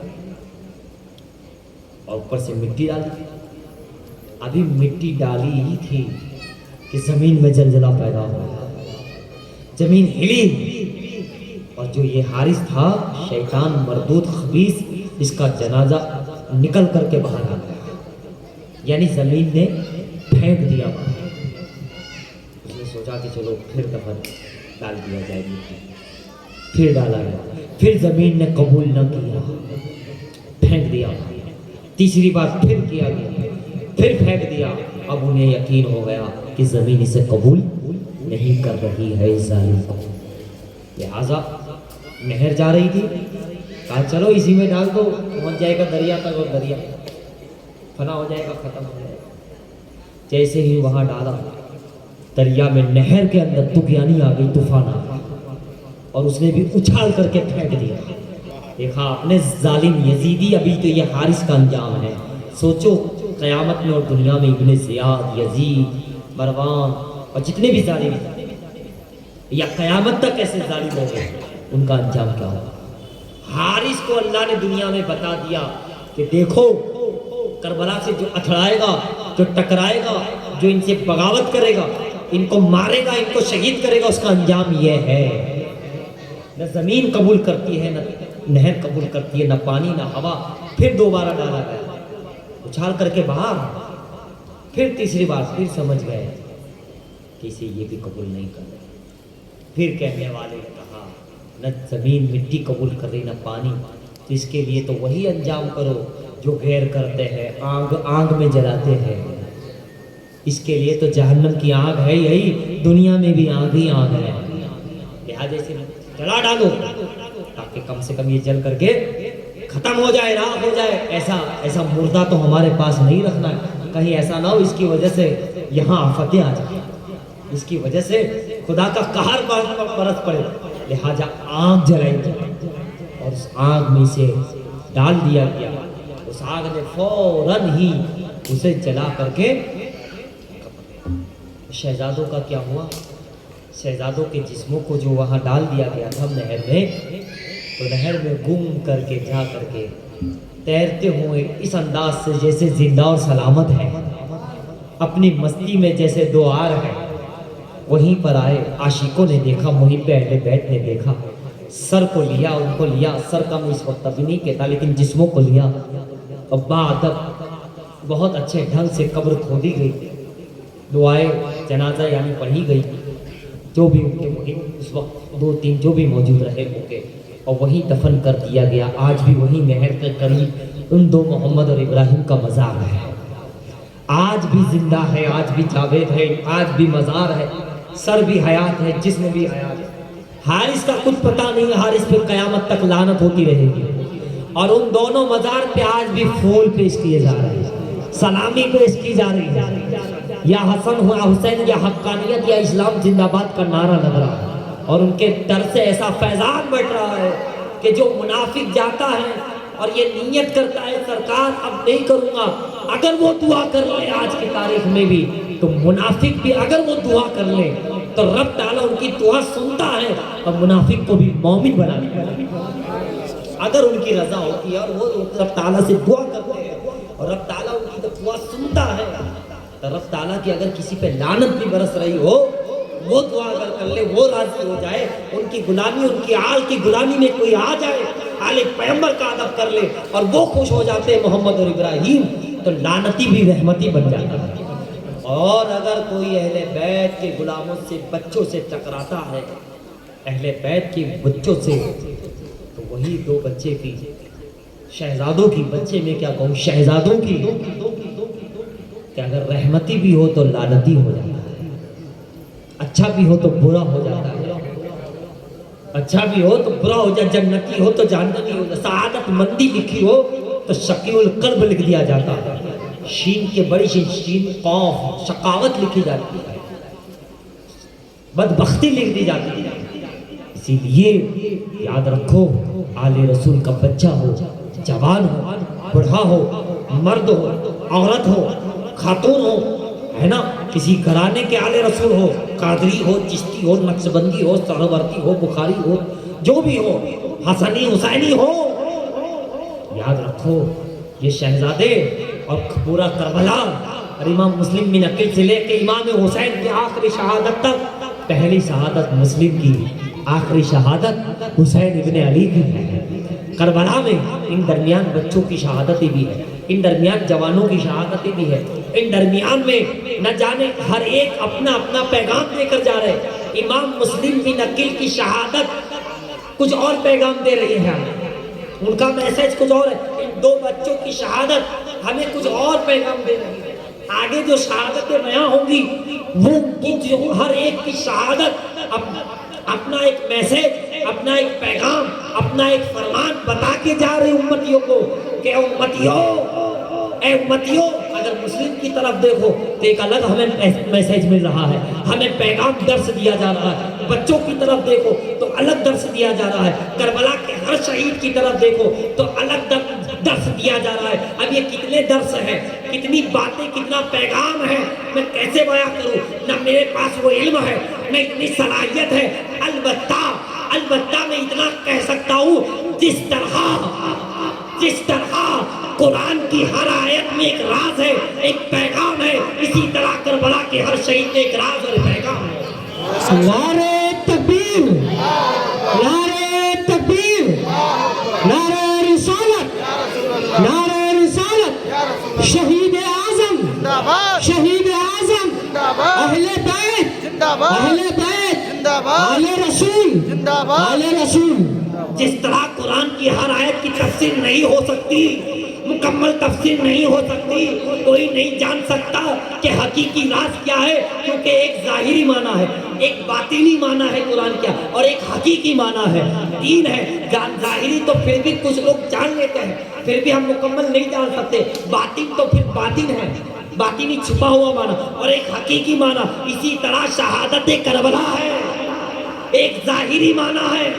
اور اوپر سے مٹی ڈال دی. ابھی مٹی ڈالی ہی تھی کہ زمین میں زلزلہ پیدا ہوا، زمین ہلی، اور جو یہ حارث تھا شیطان مردود خبیث، اس کا جنازہ نکل کر کے باہر آ گیا، یعنی زمین نے پھینک دیا باہر. اس نے سوچا کہ چلو پھر دفن ڈال دیا جائے گی، پھر ڈالا گیا، پھر زمین نے قبول نہ کیا، پھینک دیا. تیسری بار پھر کیا گیا، پھر پھینک دیا. اب انہیں یقین ہو گیا کہ زمین اسے قبول نہیں کر رہی ہے اس ظالم کو. لہٰذا نہر جا رہی تھی، کہا چلو اسی میں ڈال دو، پہنچ جائے گا دریا تک، اور دریا فنا ہو جائے گا، ختم ہو جائے گا. جیسے ہی وہاں ڈالا، دریا میں نہر کے اندر طغیانی آ گئی، طوفان آ گئی، اور اس نے بھی اچھال کر کے پھینک دیا. دیکھا آپ نے ظالم یزیدی، ابھی تو یہ حارث کا انجام ہے. سوچو قیامت میں اور دنیا میں ابن زیاد، یزید، مروان اور جتنے بھی ظالم ہیں، یا قیامت تک ایسے ظالم ہو گئے، ان کا انجام کیا ہوگا. حارث کو اللہ نے دنیا میں بتا دیا کہ دیکھو کربلا سے جو اتھڑائے گا، جو ٹکرائے گا، جو ان سے بغاوت کرے گا، ان کو مارے گا، ان کو شہید کرے گا، اس کا انجام یہ ہے. نہ زمین قبول کرتی ہے، نہ نہر قبول کرتی ہے، نہ پانی، نہ ہوا. پھر دوبارہ ڈالا گیا، اچھال کر کے باہر. پھر تیسری بار پھر سمجھ گئے کہ اسے یہ بھی قبول نہیں کر رہے. پھر کہنے والے نے کہا نہ زمین مٹی قبول کر رہی، نہ پانی، تو اس کے لیے تو وہی انجام کرو جو غیر کرتے ہیں، آگ آگ میں جلاتے ہیں. اس کے لیے تو جہنم کی آگ ہے یہی، دنیا میں بھی آگ ہی آگ ہے. لہٰذا اسے جلا ڈالو تاکہ کم سے کم یہ جل کر کے ختم ہو جائے، راکھ ہو جائے. ایسا مردہ تو ہمارے پاس نہیں رکھنا ہے، کہیں ایسا نہ ہو اس کی وجہ سے یہاں آفتیں آ جائیں، اس کی وجہ سے خدا کا قہر برس پڑے. لہٰذا آگ جلائی جائے اور اس آگ میں سے ڈال دیا گیا. اس آگ نے فوراً ہی اسے جلا کر کے. شہزادوں کا کیا ہوا؟ شہزادوں کے جسموں کو جو وہاں ڈال دیا گیا تھا نہر میں، تو نہر میں گم کر کے جا کر کے تیرتے ہوئے اس انداز سے جیسے زندہ اور سلامت ہے، اپنی مستی میں جیسے دو آ رہے ہیں. وہیں پر آئے، عاشقوں نے دیکھا، محب اہل بیت نے دیکھا، سر کو لیا، ان کو لیا. سر کا میں اس وقت ابھی نہیں کہتا، لیکن جسموں کو لیا. اور باادب بہت اچھے ڈھنگ سے قبر کھودی گئی، دعائے جنازہ یعنی پڑھی گئی. جو بھی ان کے محب اس وقت 2-3 جو بھی موجود رہے ہوئے، اور وہیں دفن کر دیا گیا. آج بھی وہی نہر کے قریب ان 2 محمد اور ابراہیم کا مزار ہے. آج بھی زندہ ہے، آج بھی جاوید ہے، آج بھی مزار ہے. سر بھی حیات ہے، جسم بھی حیات ہے. حارث کا کچھ پتہ نہیں، حارث پہ قیامت تک لعنت ہوتی رہے گی. اور ان دونوں مزار پہ آج بھی پھول پیش کیے جا رہے ہیں، سلامی پیش کی جا رہی ہے. یا حسن ہوا حسین، یا حقانیت، یا اسلام زندہ باد کا نعرہ لگ رہا ہے. اور ان کے در سے ایسا فیضان بڑھ رہا ہے کہ جو منافق جاتا ہے اور یہ نیت کرتا ہے سرکار اب نہیں کروں گا، اگر وہ دعا کر لیں آج کی تاریخ میں بھی تو منافق بھی اگر وہ دعا کر لیں تو رب تعالیٰ ان کی دعا سنتا ہے اور منافق کو بھی مومن بنا دیتا ہے اگر ان کی رضا ہوتی ہے اور وہ رب تعالیٰ سے دعا کرتے ہیں اور رب تعالیٰ ان کی دعا سنتا ہے تو رب تعالیٰ کی اگر کسی پہ لعنت بھی برس رہی ہو وہ دعا اگر کر لے وہ راضی ہو جائے ان کی غلامی ان کی آل کی غلامی میں کوئی آ جائے آل پیغمبر کا ادب کر لے اور وہ خوش ہو جاتے ہیں محمد اور ابراہیم تو لعنتی بھی رحمتی بن جاتا ہے اور اگر کوئی اہل بیت کے غلاموں سے بچوں سے ٹکراتا ہے اہل بیت کے بچوں سے تو وہی دو بچے کی شہزادوں کی بچے میں کیا کہوں شہزادوں کی کہ اگر رحمتی بھی ہو تو لعنتی ہو جاتا ہے اچھا بھی ہو تو برا ہو جاتا ہے اچھا بھی ہو تو برا ہو جاتا جنتی ہو تو جہنمی ہو جاتا سعادت مندی لکھی ہو تو شقی القلب لکھ دیا جاتا ہے شین کے بڑی شین قاف شقاوت لکھی جاتی ہے بدبختی لکھ دی جاتی ہے اسی لیے یاد رکھو آل رسول کا بچہ ہو جوان ہو بڑھا ہو مرد ہو عورت ہو خاتون ہو ہے نا کسی گھرانے کے آل رسول ہو قادری ہو چشتی ہو نقشبندی ہو سہروردی ہو بخاری ہو جو بھی ہو حسنی حسینی ہو یاد رکھو یہ شہزادے اور پورا کربلا اور امام مسلم بن عقیل سے لے کے امام حسین کی آخری شہادت تک پہلی شہادت مسلم کی آخری شہادت حسین ابن علی کی ہے کربلا میں ان درمیان بچوں کی شہادتیں بھی ہے ان درمیان جوانوں کی شہادتیں بھی ہے ان درمیان میں نہ جانے ہر ایک اپنا اپنا پیغام دے کر جا رہے امام مسلم بن عقیل کی شہادت کچھ اور پیغام دے رہی ہے ان کا میسج کچھ اور ہے ان دو بچوں کی شہادت ہمیں کچھ اور پیغام دے رہی ہے آگے جو شہادتیں بیان ہوں گی وہ ہر ایک کی شہادت اپنا ایک میسج اپنا ایک پیغام اپنا ایک فرمان بتا کے جا رہے امتیوں کو کہ اے امتیوں اگر مسلم کی طرف دیکھو تو ایک الگ ہمیں میسج مل رہا ہے ہمیں پیغام درس دیا جا رہا ہے بچوں کی طرف دیکھو تو الگ درس دیا جا رہا ہے کربلا کے ہر شہید کی طرف دیکھو تو الگ درس دیا جا رہا ہے اب یہ کتنے درس ہیں کتنی باتیں کتنا پیغام ہے میں کیسے بیان کروں نہ میرے پاس وہ علم ہے نہ اتنی صلاحیت ہے البتہ میں اتنا کہہ سکتا ہوں جس طرح قرآن کی ہر آیت میں ایک راز ہے ایک پیغام ہے اسی طرح کربلا کے ہر شہید میں ایک راز اور پیغام ہے نعرہ تکبیر نعرہ تکبیر نعرہ رسالت شہید اعظم اہل بیت آل رسول جس طرح قرآن کی ہر آیت کی تفسیر نہیں ہو سکتی مکمل تفسیر نہیں ہو سکتی کوئی نہیں جان سکتا کہ حقیقی راز کیا ہے کیونکہ ایک ظاہری معنی ہے ایک باطنی معنی ہے قرآن کیا اور ایک حقیقی معنی ہے دین ہے ظاہری تو پھر بھی کچھ لوگ جان لیتے ہیں پھر بھی ہم مکمل نہیں جان سکتے باطن تو پھر باطن ہے باطنی چھپا ہوا معنی اور ایک حقیقی معنی اسی طرح شہادت کربلا ہے ایک ظاہری معنی ہے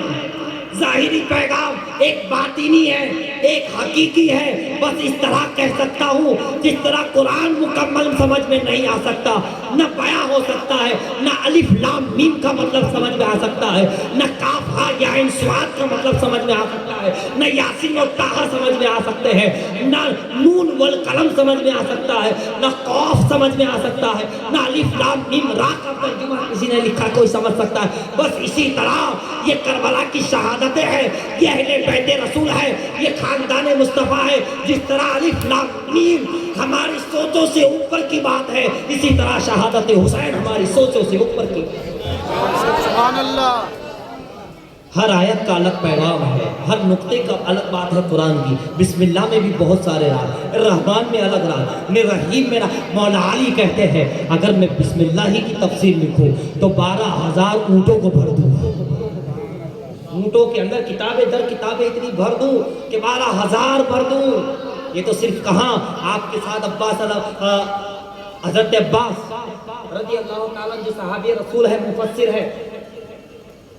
ظاہری پیغام ایک باطنی ہے ایک حقیقی ہے بس اس طرح کہہ سکتا ہوں جس طرح قرآن مکمل سمجھ میں نہیں آ سکتا نہ بیان ہو سکتا ہے نہ الف لام میم کا مطلب سمجھ میں آ سکتا ہے نہ کاف ہا یا عین صاد کا مطلب سمجھ میں آ سکتا ہے نہ یاسین اور طٰہٰ سمجھ میں آ سکتے ہیں نہ نون والقلم سمجھ میں آ سکتا ہے نہ قاف سمجھ میں آ سکتا ہے نہ الف لام میم را کا ترجمہ کسی نے لکھا کوئی سمجھ سکتا ہے بس اسی طرح یہ کربلا کی شہادتیں ہیں یہ اہل بیت رسول ہے یہ خاندان مصطفیٰ ہے جس طرح الف لام میم ہماری سوچوں سے اوپر کی بات ہے اسی طرح شہادت حسین ہماری سوچوں سے اوپر کی سبحان اللہ ہر آیت کا الگ پیغام ہے ہر نقطے کا الگ بات ہے قرآن کی بسم اللہ میں بھی بہت سارے راز الرحمن میں الگ راز رحیم میں مولا علی کہتے ہیں اگر میں بسم اللہ ہی کی تفسیر لکھوں تو 12,000 اونٹوں کو بھر دوں اونٹوں کے اندر کتابیں در کتابیں اتنی بھر دوں کہ 12,000 بھر دوں یہ تو صرف کہاں آپ کے ساتھ حضرت عباس رضی اللہ تعالیٰ جو صحابی رسول ہے مفسر ہے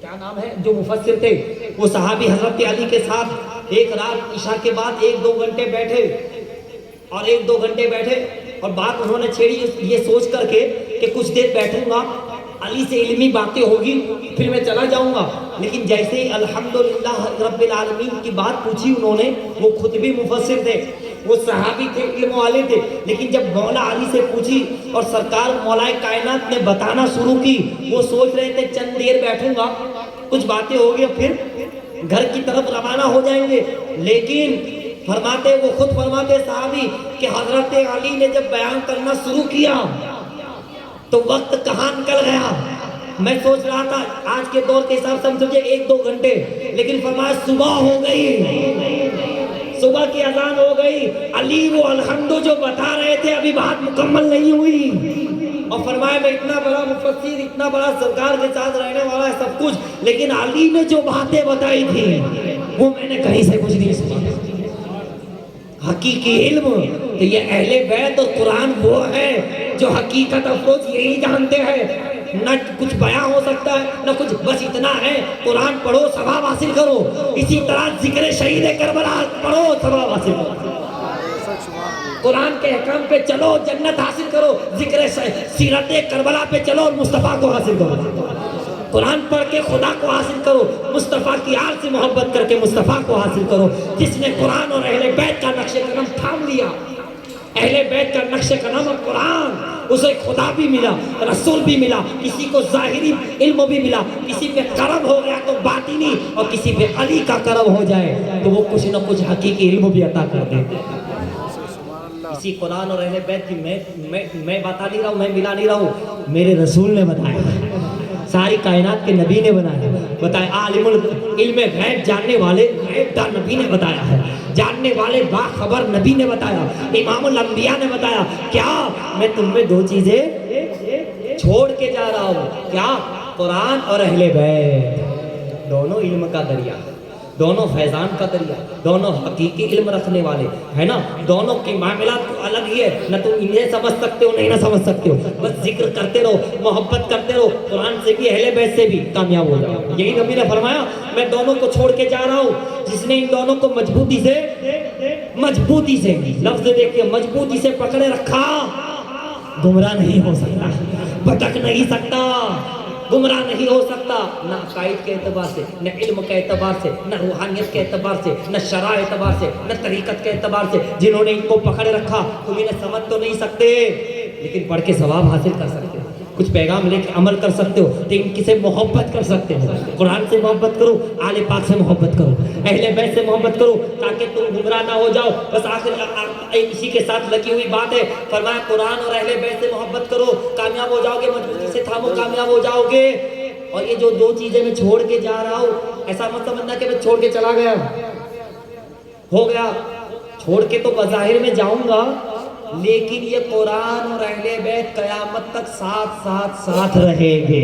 کیا نام ہے جو مفسر تھے وہ صحابی حضرت علی کے ساتھ ایک رات عشاء کے بعد 1-2 گھنٹے بیٹھے اور 1-2 گھنٹے بیٹھے اور بات انہوں نے چھیڑی یہ سوچ کر کے کہ کچھ دیر بیٹھوں گا، علی سے علمی باتیں ہوگی، پھر میں چلا جاؤں گا. لیکن جیسے ہی الحمدللہ رب العالمین کی بات پوچھی انہوں نے، وہ خود بھی مفسر تھے، وہ صحابی تھے، علم والے تھے، لیکن جب مولا علی سے پوچھی اور سرکار مولا کائنات نے بتانا شروع کی، وہ سوچ رہے تھے چند دیر بیٹھوں گا، کچھ باتیں ہوگی، پھر گھر کی طرف روانہ ہو جائیں گے. لیکن فرماتے، وہ خود فرماتے صحابی کہ حضرت علی نے جب بیان کرنا شروع کیا تو وقت کہاں نکل گیا. میں سوچ رہا تھا آج کے دور کے حساب سے ہم سمجھے 1-2 گھنٹے، لیکن فرمایا صبح ہو گئی، صبح کی اذان ہو گئی. علی وہ الحمد جو بتا رہے تھے ابھی بات مکمل نہیں ہوئی. اور فرمایا میں اتنا بڑا مفسر، اتنا بڑا سرکار کے ساتھ رہنے والا ہے سب کچھ، لیکن علی نے جو باتیں بتائی تھی وہ میں نے کہیں سے کچھ نہیں سنا. حقیقی علم تو یہ اہل بیت اور قرآن وہ ہے جو حقیقت افروز یہی جانتے ہیں. نہ کچھ بیان ہو سکتا ہے نہ کچھ، بس اتنا ہے قرآن پڑھو ثواب حاصل کرو. اسی طرح ذکر شہید کربلا پڑھو ثواب حاصل کرو. قرآن کے احکام پہ چلو جنت حاصل کرو. ذکر سیرت کربلا پہ چلو اور مصطفیٰ کو حاصل کرو. قرآن پڑھ کے خدا کو حاصل کرو، مصطفیٰ کی آل سے محبت کر کے مصطفیٰ کو حاصل کرو. جس نے قرآن اور اہل بیت کا نقش قدم تھام لیا، اہل بیت کا نقش قدم اور قرآن، اسے خدا بھی ملا، رسول بھی ملا، کسی کو ظاہری علم بھی ملا، کسی پہ کرم ہو گیا تو باطنی، اور کسی پہ علی کا کرم ہو جائے تو وہ کچھ نہ کچھ حقیقی علم بھی عطا کر دے. اسی قرآن اور اہل بیت کی میں بتا نہیں رہا ہوں، میں ملا نہیں رہا ہوں، میرے رسول نے بتایا، ساری کائنات کے نبی نے بتایا. عالم علم غیب جاننے والے غیب دان نبی نے بتایا ہے، جاننے والے باخبر نبی نے بتایا، امام الانبیاء نے بتایا. کیا میں تم میں 2 چیزیں چھوڑ کے جا رہا ہوں، کیا؟ قرآن اور اہل بیت. دونوں علم کا دریا، دونوں فیضان کا دریا، دونوں حقیقی علم رکھنے والے ہے نا. دونوں کی معاملات تو الگ ہی ہے، نہ تم انہیں سمجھ سکتے ہو نہیں نہ سمجھ سکتے ہو. بس ذکر کرتے رہو، محبت کرتے رہو، قرآن سے بھی اہل بیت سے بھی کامیاب ہو جاؤ. یہی نبی نے فرمایا میں دونوں کو چھوڑ کے جا رہا ہوں. جس نے ان دونوں کو مضبوطی سے لفظ دیکھیے مضبوطی سے پکڑے رکھا، گمراہ نہیں ہو سکتا، بھٹک نہیں سکتا، گمراہ نہیں ہو سکتا. نہ عقائد کے اعتبار سے، نہ علم کے اعتبار سے، نہ روحانیت کے اعتبار سے، نہ شرع اعتبار سے، نہ طریقت کے اعتبار سے. جنہوں نے ان کو پکڑ رکھا تم انہیں سمجھ تو نہیں سکتے، لیکن پڑھ کے ثواب حاصل کر سکتے ہو، کچھ پیغام لے کے عمل کر سکتے ہو، تو ان کی سے محبت کر سکتے ہو. قرآن سے محبت کرو، آل پاک سے محبت کرو، اہل بیت سے محبت کرو، تاکہ تم گمراہ نہ ہو جاؤ. بس آخر اسی کے ساتھ لگی ہوئی بات ہے. فرمایا قرآن اور اہل بیت سے محبت کرو، کامیاب ہو جاؤ گے. مضبوطی سے تھامو، کامیاب ہو جاؤ گے. اور یہ جو 2 چیزیں میں چھوڑ کے جا رہا ہوں، ایسا مت سمجھنا کہ میں چھوڑ کے چلا گیا، ہو گیا. چھوڑ کے تو بظاہر میں جاؤں گا، لیکن یہ قرآن اور اہل بیت قیامت تک ساتھ رہیں گے.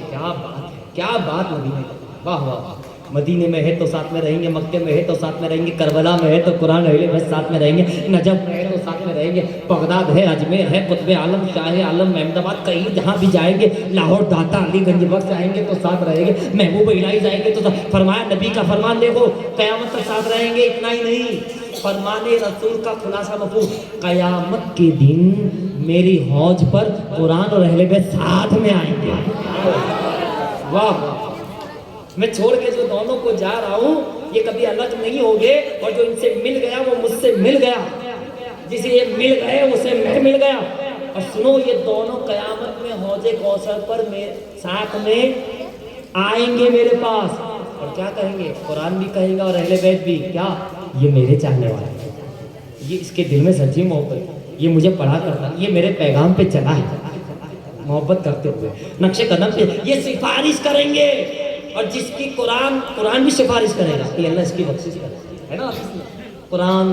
کیا بات ہے، کیا بات نبی نے، واہ واہ. مدینے میں ہے تو ساتھ میں رہیں گے، مکے میں ہے تو ساتھ میں رہیں گے، کربلا میں ہے تو قرآن اہل بیت ساتھ میں رہیں گے، نجف میں ہے تو ساتھ میں رہیں گے، بغداد ہے، اجمیر ہے، قطب عالم، شاہ عالم، احمد آباد، کہیں جہاں بھی جائیں گے، لاہور، داتا، علی گنج بخش جائیں گے تو ساتھ رہیں گے، محبوب الہی جائیں گے تو فرمایا نبی کا فرمان دیکھو قیامت تک ساتھ رہیں گے. اتنا ہی نہیں، فرمان رسول کا خلاصہ مفہوم، قیامت کے دن میری حوض پر قرآن اور اہل بیت ساتھ میں آئیں گے. واہ، میں چھوڑ کے جو دونوں کو جا رہا ہوں یہ کبھی الگ نہیں ہوگے، اور جو ان سے مل گیا وہ مجھ سے مل گیا، جسے یہ مل گئے اسے میں مل گیا. اور سنو یہ دونوں قیامت میں حوض کوثر پر ساتھ میں آئیں گے میرے پاس، اور کیا کہیں گے؟ قرآن بھی کہیں گا اور اہل بیت بھی، کیا؟ یہ میرے چاہنے والا ہے، یہ اس کے دل میں سچی محبت، یہ مجھے پڑھا کرتا، یہ میرے پیغام پہ چلا ہے، محبت کرتے ہوئے نقش قدم پہ یہ سفارش کریں گے. اور جس کی قرآن بھی سفارش کرے گا کہ اللہ اس کی بخشش کرے، ہے نا. قرآن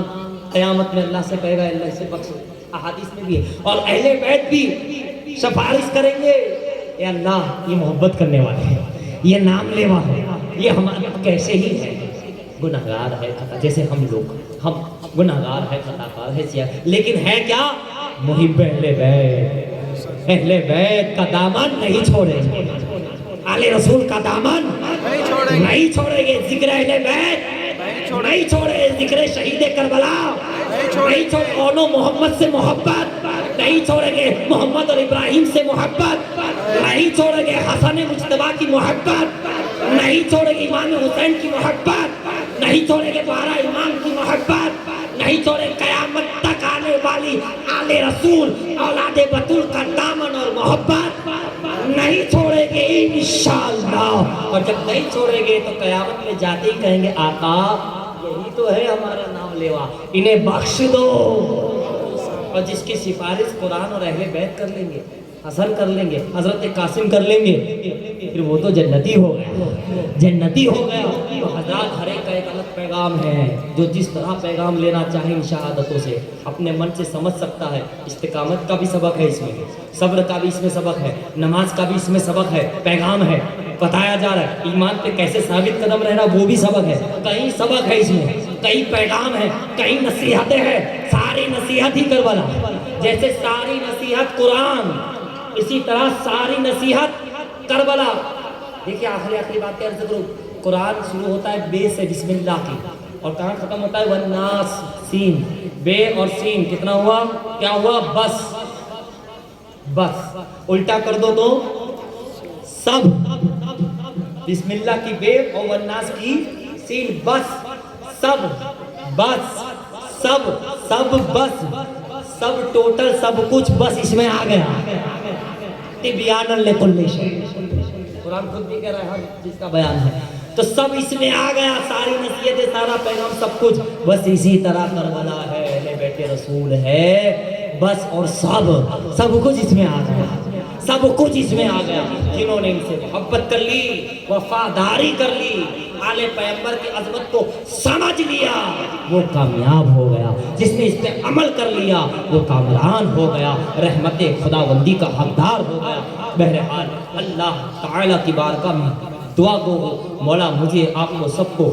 قیامت میں اللہ سے کہے گا اللہ اسے بخش، احادیث میں بھی ہے. اور اہل بیت بھی سفارش کریں گے، اے اللہ یہ محبت کرنے والے ہیں، یہ نام لیوا ہے، یہ ہمارے کیسے ہی ہے، گناہگار ہے خطا جیسے ہم لوگ، ہم گناہگار ہے، خطا کار ہے، سیاہ، لیکن ہے کیا؟ محب اہل بیت. اہل بیت کا دامن نہیں چھوڑیں گے، آل رسول کا دامن نہیں چھوڑیں گے، ذکر اہل بیت نہیں چھوڑیں گے، ذکر شہید کربلا نہیں چھوڑے اونو محمد سے محبت نہیں چھوڑیں گے, محمد اور ابراہیم سے محبت نہیں چھوڑیں گے, حسن مجتبیٰ کی محبت نہیں چھوڑیں گے, امام حسین کی محبت نہیں چھوڑیں گے, 12 امام کی محبت نہیں چھوڑیں, قیامت تک آنے والی آل رسول اولاد بطول کا دامن اور محبت نہیں چھوڑیں گے انشاءاللہ. اور جب نہیں چھوڑیں گے تو قیامت میں جاتے ہی کہیں گے آقا یہی تو ہے ہمارا نام لیوا, انہیں بخش دو. اور جس کی سفارش قرآن اور اہل بیت کر لیں گے, حسن کر لیں گے, حضرت قاسم کر لیں گے, پھر وہ تو جنتی ہو گیا, جنتی ہو گیا. تو حضرات ہر ایک کا ایک الگ پیغام ہے, جو جس طرح پیغام لینا چاہے ان شہادتوں سے اپنے من سے سمجھ سکتا ہے. استقامت کا بھی سبق ہے اس میں, صبر کا بھی اس میں سبق ہے, نماز کا بھی اس میں سبق ہے, پیغام ہے, بتایا جا رہا ہے. ایمان پہ کیسے ثابت قدم رہنا وہ بھی سبق ہے. کئی سبق ہے اس میں, کئی پیغام ہے, کئی نصیحتیں ہیں. ساری نصیحت ہی کربلا, جیسے ساری نصیحت قرآن اسی طرح ساری نصیحت کربلا. دیکھیے آخری بات عرض کروں, قرآن شروع ہوتا ہے بے سے, بسم اللہ کی, اور کہاں ختم ہوتا ہے والناس, سین, بے اور سین کتنا ہوا, کیا ہوا, بس. بس الٹا کر دو تو سب, بسم اللہ کی بے اور والناس کی سین, بس سب, بس سب, سب بس, سب ٹوٹل سب کچھ بس اس میں آ گیا. تبیانا لکل شیء, قرآن خود بھی کہہ رہا ہے ہر چیز کا بیان ہے. تو سب اس میں آ گیا, ساری نصیحتیں, سارا پیغام, سب کچھ. بس اسی طرح کربلا ہے, اہل بیت رسول ہے, بس اور سب, سب کچھ اس میں آ گیا, سب کچھ اس میں آ گیا. جنہوں نے ان سے محبت کر لی, وفاداری کر لی, آل پیغمبر کی عظمت کو سمجھ لیا, وہ کامیاب ہو گیا. جس نے اس پہ عمل کر لیا وہ کامران ہو گیا, رحمت خداوندی کا حقدار ہو گیا. بہرحال اللہ تعالیٰ کی بارگاہ میں دعا گو ہو, مولا مجھے آپ کو سب کو